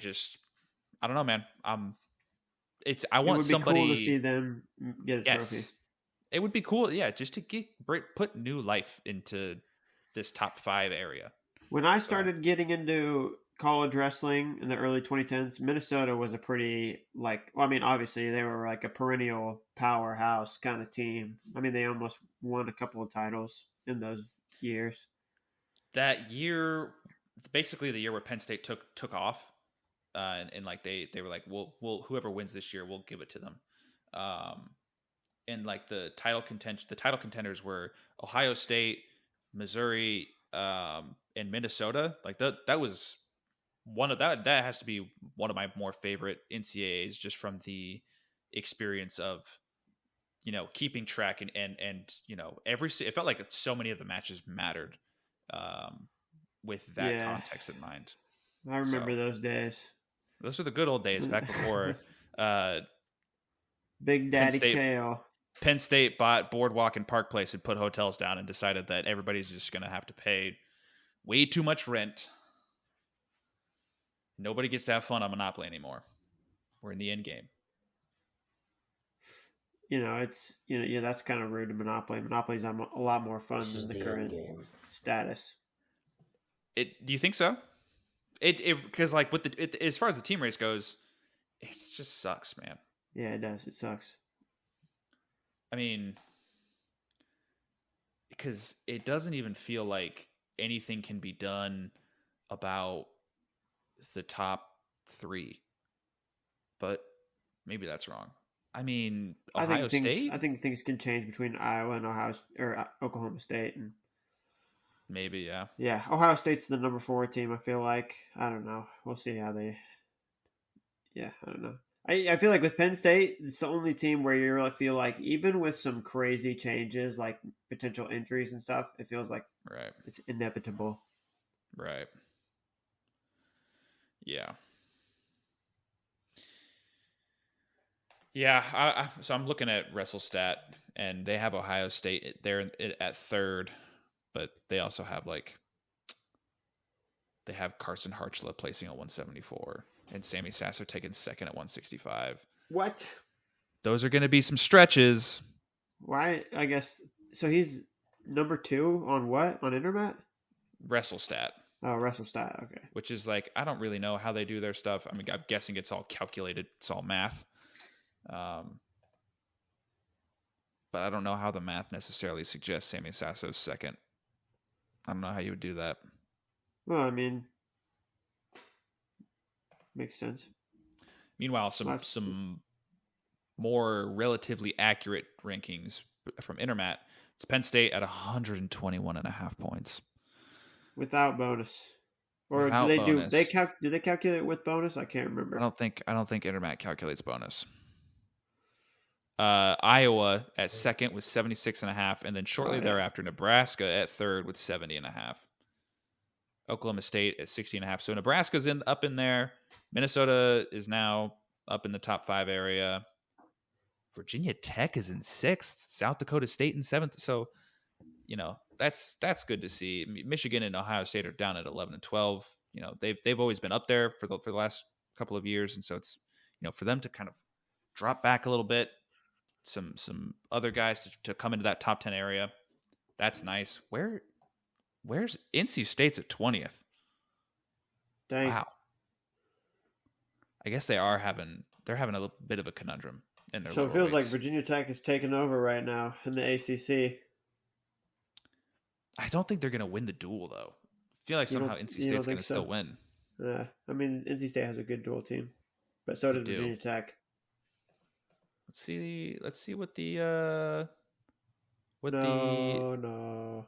don't know, man. I want somebody. Cool to see them get a trophy. It would be cool, yeah, just to put new life into this top 5 area. When I started getting into college wrestling in the early 2010s, Minnesota was a pretty obviously they were like a perennial powerhouse kind of team. I mean, they almost won a couple of titles in those years. That year, basically the year where Penn State took off, and like they were like, we'll whoever wins this year, we'll give it to them. And like the title contenders were Ohio State, Missouri, and Minnesota. Like that was one of that has to be one of my more favorite NCAAs, just from the experience of keeping track and it felt like so many of the matches mattered with that context in mind. I remember those days. Those are the good old days back before Big Daddy KO. Penn State bought Boardwalk and Park Place and put hotels down and decided that everybody's just going to have to pay way too much rent. Nobody gets to have fun on Monopoly anymore. We're in the end game. It's that's kind of rude to Monopoly. Monopoly's a lot more fun This is than the the current end game. status. Do you think so? Because like with as far as the team race goes, it just sucks, man. Yeah, it does. It sucks. I mean, because it doesn't even feel like anything can be done about the top 3. But maybe that's wrong. I mean, Ohio State? I think things can change between Iowa and Oklahoma State. And maybe, yeah. Yeah, Ohio State's the number 4 team, I feel like. I don't know. We'll see how they... Yeah, I don't know. I feel like with Penn State, it's the only team where you really feel like, even with some crazy changes, like potential injuries and stuff, it feels like it's inevitable. Right. Yeah. Yeah, so I'm looking at WrestleStat, and they have Ohio State. They're at 3rd, but they also have they have Carson Hartzler placing at 174, and Sammy Sasso taking 2nd at 165. What? Those are going to be some stretches. Why? I guess so. He's number 2 on what? On Internet? WrestleStat. Oh, WrestleStat. Okay. Which is I don't really know how they do their stuff. I mean, I'm guessing it's all calculated. It's all math. But I don't know how the math necessarily suggests Sammy Sasso's 2nd. I don't know how you would do that. Well, I mean, makes sense. Meanwhile, some more relatively accurate rankings from Intermat. It's Penn State at 121.5 points. Without bonus. Or Without bonus. Do they calculate with bonus? I can't remember. I don't think Intermat calculates bonus. Iowa at 2nd with 76.5, and then shortly thereafter, Nebraska at 3rd with 70.5. Oklahoma State at 60.5. So Nebraska's up in there. Minnesota is now up in the top 5 area. Virginia Tech is in 6th. South Dakota State in 7th. So, that's good to see. Michigan and Ohio State are down at 11 and 12. They've always been up there for the last couple of years, and so it's for them to kind of drop back a little bit. Some other guys to come into that top 10 area. That's nice. Where's NC State's at 20th? Dang. Wow. I guess they're having a little bit of a conundrum in their. So it feels like Virginia Tech is taking over right now in the ACC. I don't think they're going to win the duel, though. I feel like somehow NC State's going to still win. I mean, NC State has a good dual team, but so does Virginia Tech. Let's see what the No.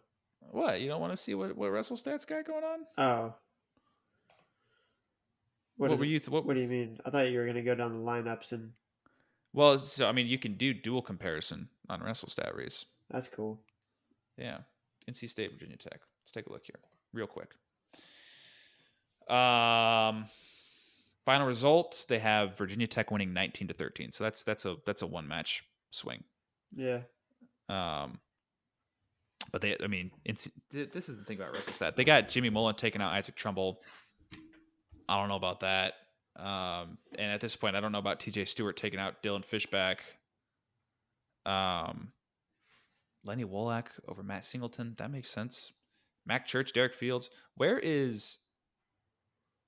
What? You don't want to see what WrestleStats got going on? Oh. What do you mean? I thought you were going to go down the lineups and. Well, so I mean, you can do dual comparison on WrestleStat, Reese. That's cool. Yeah, NC State, Virginia Tech. Let's take a look here, real quick. Final result: they have Virginia Tech winning 19-13. So that's a 1-match swing. Yeah. But this is the thing about WrestleStat. They got Jimmy Mullen taking out Isaac Trumbull. I don't know about that. And at this point, I don't know about TJ Stewart taking out Dylan Fishback. Lenny Wolak over Matt Singleton. That makes sense. Mac Church, Derek Fields. Where is...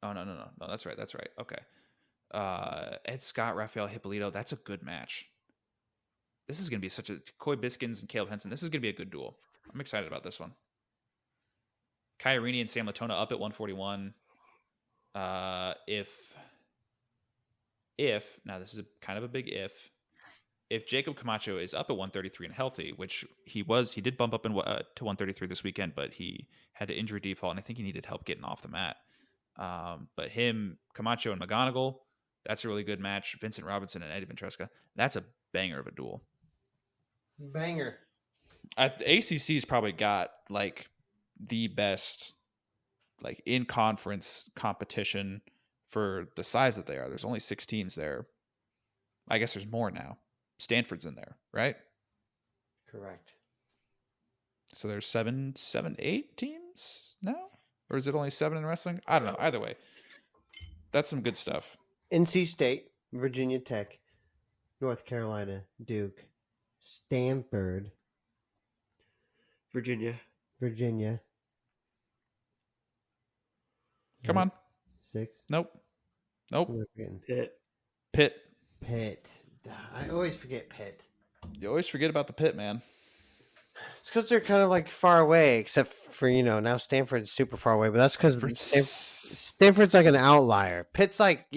Oh, no. That's right. Okay. Ed Scott, Rafael Hippolito. That's a good match. This is going to be such a... Coy Biskins and Caleb Henson. This is going to be a good duel. I'm excited about this one. Kairini and Sam Latona up at 141. If now this is kind of a big if Jacob Camacho is up at 133 and healthy, which he did bump up to 133 this weekend, but he had an injury default, and I think he needed help getting off the mat. But him, Camacho, and McGonigal, that's a really good match. Vincent Robinson and Eddie Ventresca, that's a banger of a duel. Banger. ACC's probably got the best in conference competition for the size that they are. There's only 6 teams there. I guess there's more now. Stanford's in there, right? Correct. So there's 8 teams now? Or is it only 7 in wrestling? I don't know. Either way, that's some good stuff. NC State, Virginia Tech, North Carolina, Duke, Stanford, Virginia. Come on. 6. Nope. Who am I forgetting? Pitt. Pitt. I always forget Pitt. You always forget about the Pit, man. It's because they're kind of like far away, except for, now Stanford's super far away, but that's because Stanford's like an outlier. Pitt's like,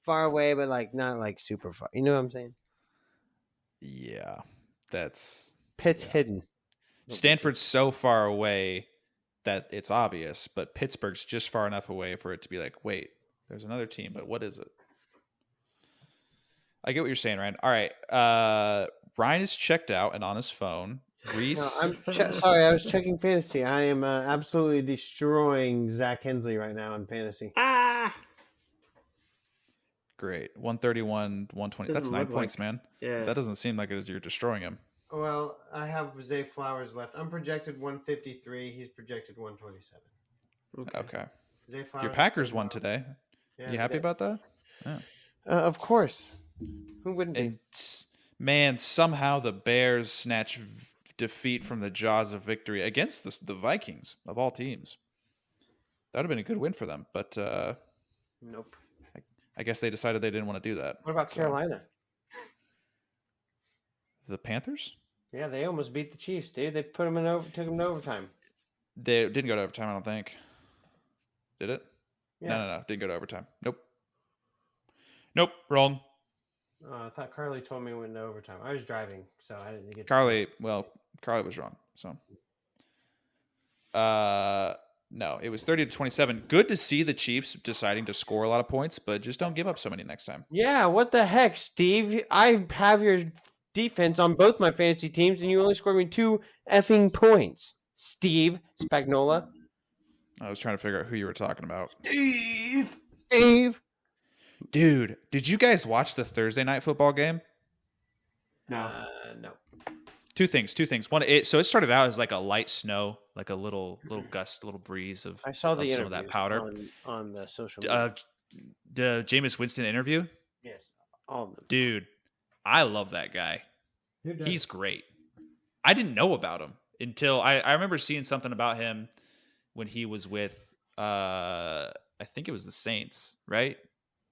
far away, but like not like super far. You know what I'm saying? Yeah. That's Pitt's hidden. Stanford's so far away that it's obvious, but Pittsburgh's just far enough away for it to be like, wait, there's another team, but what is it? I get what you're saying, Ryan. All right. Ryan is checked out and on his phone. Reese. No, sorry, I was checking fantasy. I am absolutely destroying Zach Hensley right now in fantasy. Great. 131, 120. That's 9 points, man. Yeah. That doesn't seem like you're destroying him. Well, I have Zay Flowers left. I'm projected 153. He's projected 127. Okay. Zay Flowers. Your Packers won today. Yeah, you happy about that? Yeah. Of course. Who wouldn't be? And man, somehow the Bears snatch defeat from the jaws of victory against the Vikings of all teams. That would have been a good win for them, but Nope. I guess they decided they didn't want to do that. What about Carolina? The Panthers? Yeah, they almost beat the Chiefs, dude. They took them to overtime. They didn't go to overtime, I don't think. Did it? Yeah. No. Didn't go to overtime. Nope. Wrong. I thought Carly told me we went to overtime. I was driving, so I didn't get. Carly was wrong. So, no, it was 30-27. Good to see the Chiefs deciding to score a lot of points, but just don't give up so many next time. Yeah, what the heck, Steve? I have your defense on both my fantasy teams, and you only scored me 2 effing points. Steve Spagnola. I was trying to figure out who you were talking about. Steve. Dude, did you guys watch the Thursday night football game? No. No. Two things. One, it started out as like a light snow, like a little gust, a little breeze of. I saw the some of that powder on the social media. The Jameis Winston interview. Yes, all of them. Dude, I love that guy. He's great. I didn't know about him until I remember seeing something about him when he was with I think it was the Saints, right?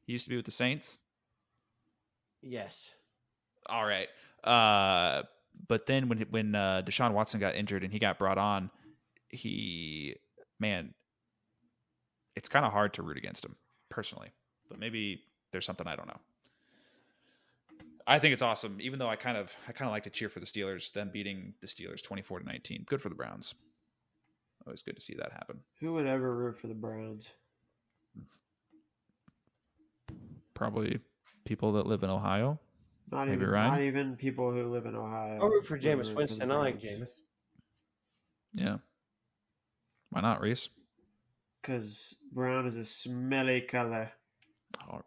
He used to be with the Saints. Yes. All right. But then when Deshaun Watson got injured and he got brought on, it's kind of hard to root against him personally. But maybe there's something I don't know. I think it's awesome, even though I kind of like to cheer for the Steelers, them beating the Steelers 24-19. Good for the Browns. Always good to see that happen. Who would ever root for the Browns? Probably people that live in Ohio. Not Maybe even Ryan? Not even people who live in Ohio. I'll root for would Jameis root Winston. the I like Browns. Jameis. Yeah. Why not, Reese? Because brown is a smelly color. Oh.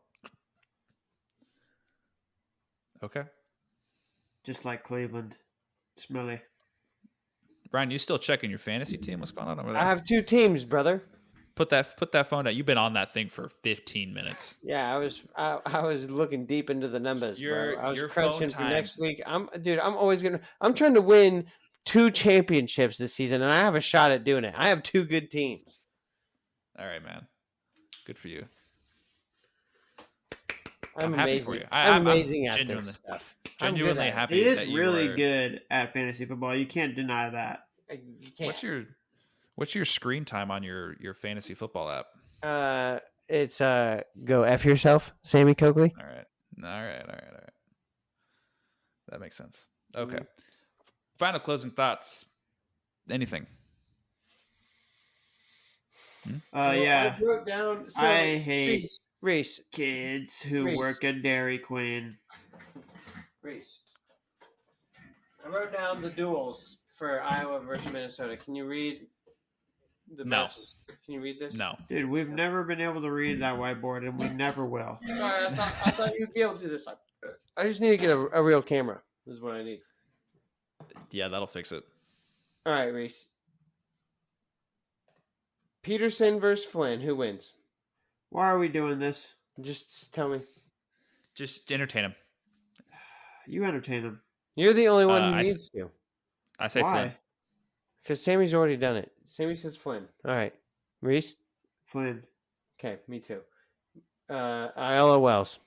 Okay. Just like Cleveland. Smelly. Brian, you still checking your fantasy team? What's going on over there? I have 2 teams, brother. Put that phone down. You've been on that thing for 15 minutes. Yeah, I was looking deep into the numbers, bro. I was your crunching phone for time. next week. I'm trying to win 2 championships this season, and I have a shot at doing it. I have 2 good teams. All right, man. Good for you. I'm happy amazing. for you. I'm amazing at genuinely- this stuff. Genuinely I'm happy. He is that you really were- good at fantasy football. You can't deny that. You can't. What's your screen time on your fantasy football app? It's go F yourself, Sammy Coakley. All right. That makes sense. Okay. Final closing thoughts. Anything? Yeah. I wrote down. I hate Reese. kids who Reese. work at Dairy Queen. Reese. I wrote down the duels for Iowa versus Minnesota. Can you read the No. matches? Can you read this? No. Dude, we've never been able to read that whiteboard, and we never will. Sorry, I thought you'd be able to this time. I just need to get a real camera. This is what I need. Yeah, that'll fix it. All right, Reese. Peterson versus Flynn. Who wins? Why are we doing this? Just tell me. Just entertain him. You entertain him. You're the only one who I s- needs to. I say Why? Flynn. Because Sammy's already done it. Sammy says Flynn. All right. Reese? Flynn. Okay, me too. Ayala Wells.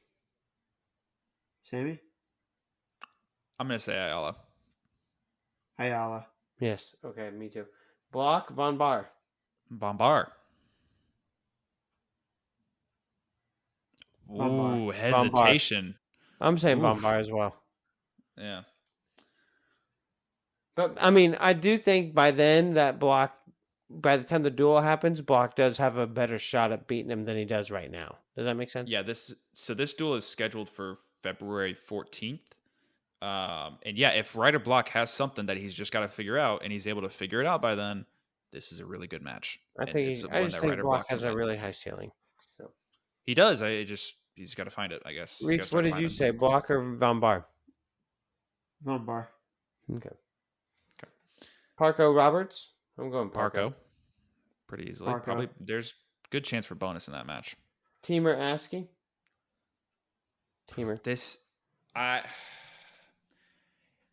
Sammy? I'm going to say Ayala. Ayala. Yes. Okay, me too. Block, Von Bar. Von Bar. Von Bar. Ooh, hesitation. I'm saying Von Oof. Bar as well. Yeah. But, I mean, I do think by then that Block, by the time the duel happens, Block does have a better shot at beating him than he does right now. Does that make sense? Yeah, this duel is scheduled for February 14th. And yeah, if Ryder Block has something that he's just got to figure out and he's able to figure it out by then, this is a really good match. I And think it's I one just that think Ryder Block can has a win. really high ceiling. So. He does. He's got to find it, I guess. He's gotta Reese, start what did you finding say? Block or Von Bar? Von Bar. Okay. Parco Roberts? I'm going Parco. Pretty easily. Parco. Probably there's good chance for bonus in that match. Teamer Askey? Teamer.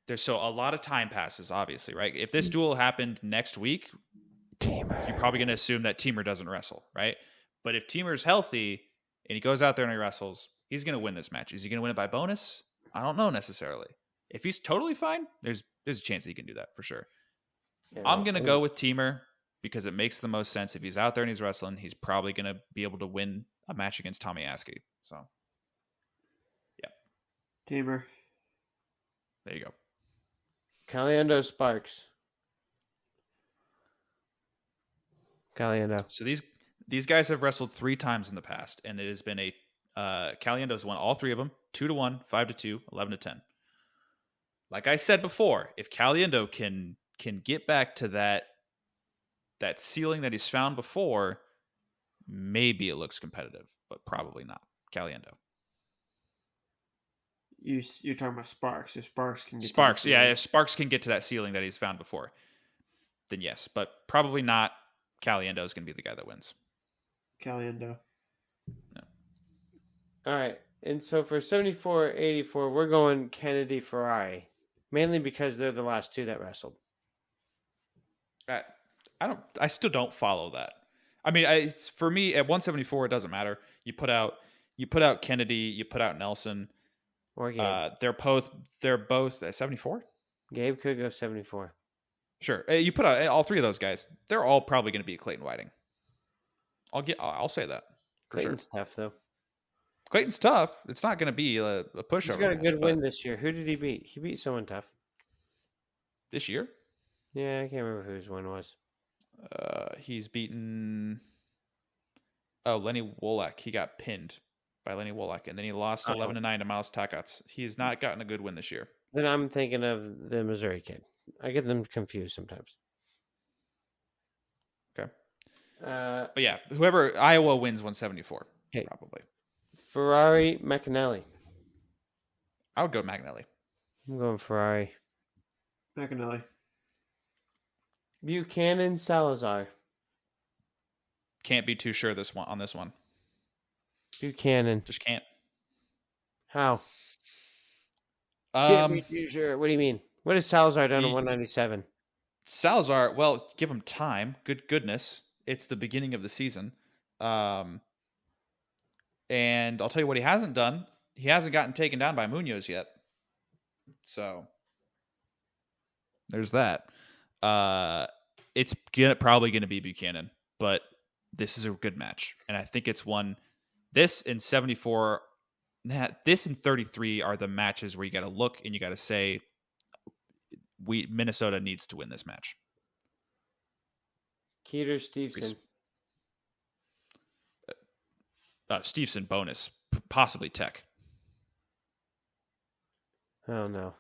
There's so a lot of time passes, obviously, right? If this duel happened next week, Teamer. you're probably going to assume that Teamer doesn't wrestle, right? But if Teamer's healthy and he goes out there and he wrestles, he's going to win this match. Is he going to win it by bonus? I don't know necessarily. If he's totally fine, there's a chance he can do that for sure. Yeah, I'm going to go with Teamer because it makes the most sense. If he's out there and he's wrestling, he's probably going to be able to win a match against Tommy Askey. So, yeah. Teamer. There you go. Caliendo Sparks. Caliendo. So these guys have wrestled 3 times in the past, and it has been a Caliendo's won all 3 of them, 2-1, 5-2, 11-10. Like I said before, if Caliendo can get back to that ceiling that he's found before, maybe it looks competitive, but probably not. Caliendo. You're talking about Sparks. If Sparks can get Sparks, to the ceiling. if Sparks can get to that ceiling that he's found before, then yes, but probably not. Caliendo is going to be the guy that wins. Caliendo. All right. And so for 74-84, we're going Kennedy Ferrari. Mainly because they're the last 2 that wrestled. I still don't follow that. I mean, for me at 174, it doesn't matter. You put out Kennedy, you put out Nelson. Or Gabe. They're both at 74. Gabe could go 74. Sure, you put out all 3 of those guys. They're all probably going to be Clayton Whiting. I'll say that for Clayton's sure. tough though. Clayton's tough. It's not going to be a pushover. He's got a match, good but win this year. Who did he beat? He beat someone tough. this year. Yeah, I can't remember who his win was. He's beaten. Oh, Lenny Wolak. He got pinned by Lenny Wolak, and then he lost 11-9 to Miles Takats. He's not gotten a good win this year. Then I'm thinking of the Missouri kid. I get them confused sometimes. Okay. But yeah, whoever Iowa wins 174, okay. Probably. Ferrari McAnally. I would go Magnelli. I'm going Ferrari. McAnally. Buchanan Salazar. Can't be too sure on this one. Buchanan. Just can't. How? Can't be too sure. What do you mean? What has Salazar done in 197? Salazar, well, give him time. Goodness. It's the beginning of the season. And I'll tell you what he hasn't done. He hasn't gotten taken down by Munoz yet. So there's that. It's probably going to be Buchanan, but this is a good match. And I think it's one. This and 74, this and 33 are the matches where you got to look and you got to say, Minnesota needs to win this match. Keeter Steveson. Steveson bonus, possibly Tech. Oh no.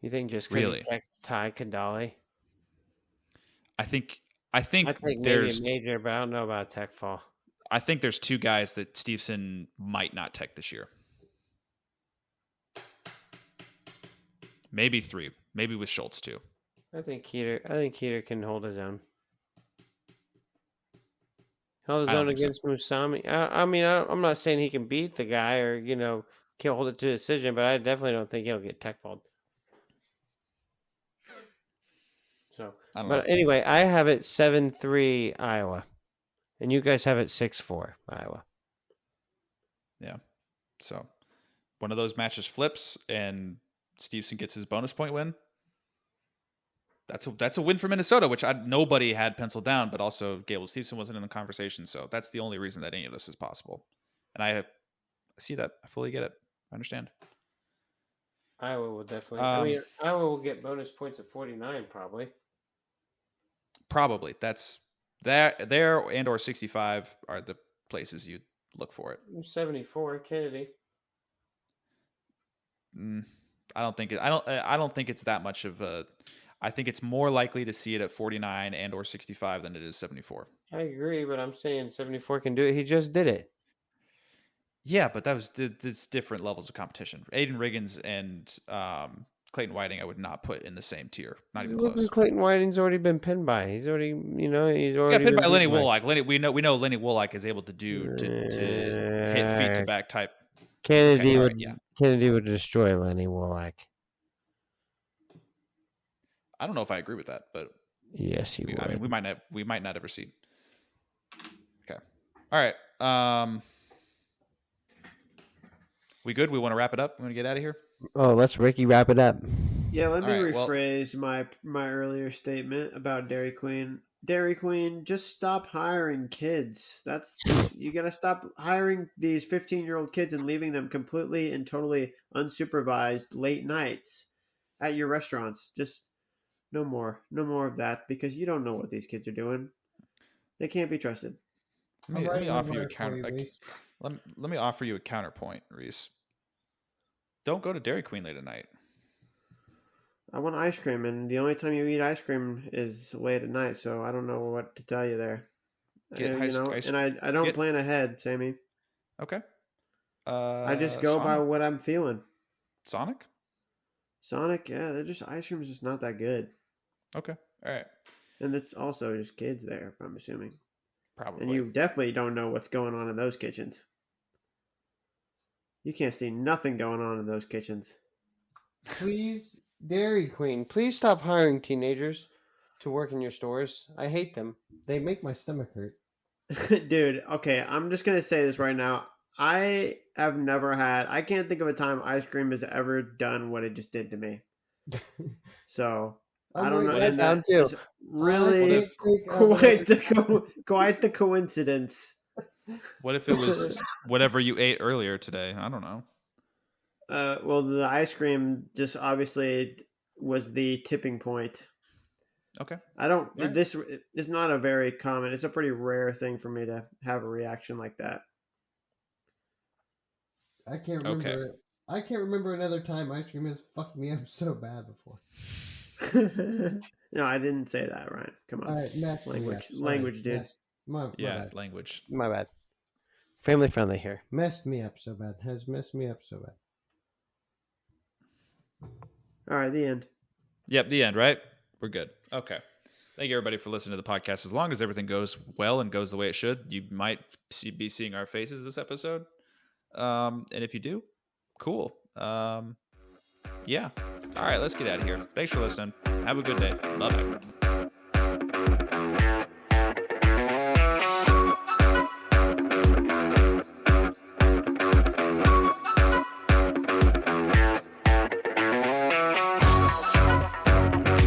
You think just because Really? he texted Ty Kadali? I think maybe there's a major, but I don't know about Tech fall. I think there's 2 guys that Steveson might not tech this year. Maybe 3. Maybe with Schultz too. I think Keeter can hold his own. Held his I don't own think so. against Musami. I'm not saying he can beat the guy or can't hold it to a decision, but I definitely don't think he'll get tech-balled. So, I don't but know. anyway, I have it 7-3 Iowa, and you guys have it 6-4 Iowa. Yeah. So one of those matches flips and Steveson gets his bonus point win. That's a win for Minnesota, which nobody had penciled down, but also Gable Steveson wasn't in the conversation. So that's the only reason that any of this is possible. And I see that. I fully get it. I understand. Iowa will definitely. Iowa will get bonus points at 49 probably. Probably. That's there and or 65 are the places you'd look for it. 74 Kennedy. I don't think it's that much of a. I think it's more likely to see it at 49 and or 65 than it is 74. I agree, but I'm saying 74 can do it. He just did it. Yeah, but it's different levels of competition. Aiden Riggins and Clayton Whiting, I would not put in the same tier. Not even close. Clayton Whiting's already been pinned by. He's already, pinned by Lenny Woolike. We know Lenny Woolike is able to do to hit feet to back type. Kennedy would destroy Lenny Woolike. I don't know if I agree with that, but yes, he would. I mean, we might not ever see. Okay, all right. We good? We want to wrap it up. We want to get out of here. Oh, let's Ricky wrap it up. Yeah, let me All right, rephrase my earlier statement about Dairy Queen. Dairy Queen, just stop hiring kids. You got to stop hiring these 15-year-old kids and leaving them completely and totally unsupervised late nights at your restaurants. Just no more of that, because you don't know what these kids are doing. They can't be trusted. Let me offer you a counter. Let me offer you a counterpoint, Reese. Don't go to Dairy Queen late at night. I want ice cream, and the only time you eat ice cream is late at night, so I don't know what to tell you there. And I don't plan ahead, Sammy. Okay. I just go by what I'm feeling. Sonic, yeah, ice cream is just not that good. Okay, all right. And it's also just kids there, I'm assuming. Probably. And you definitely don't know what's going on in those kitchens. You can't see nothing going on in those kitchens. Please, Dairy Queen, please stop hiring teenagers to work in your stores. I hate them. They make my stomach hurt. Dude, okay, I'm just going to say this right now. I can't think of a time ice cream has ever done what it just did to me. So, I don't know. And that is really quite the coincidence. What if it was whatever you ate earlier today? I don't know. Well, the ice cream just obviously was the tipping point. Okay. This is not a very common, it's a pretty rare thing for me to have a reaction like that. I can't remember. Okay. I can't remember another time ice cream has fucked me up so bad before. No, I didn't say that, Ryan. Come on. All right, language, dude. My bad. Language. My bad. Family friendly here. Messed me up so bad. Has messed me up so bad. All right, the end. Yep, the end, right? We're good. Okay. Thank you, everybody, for listening to the podcast. As long as everything goes well and goes the way it should, you might be seeing our faces this episode. And if you do, cool. Yeah. All right, let's get out of here. Thanks for listening. Have a good day. Bye-bye.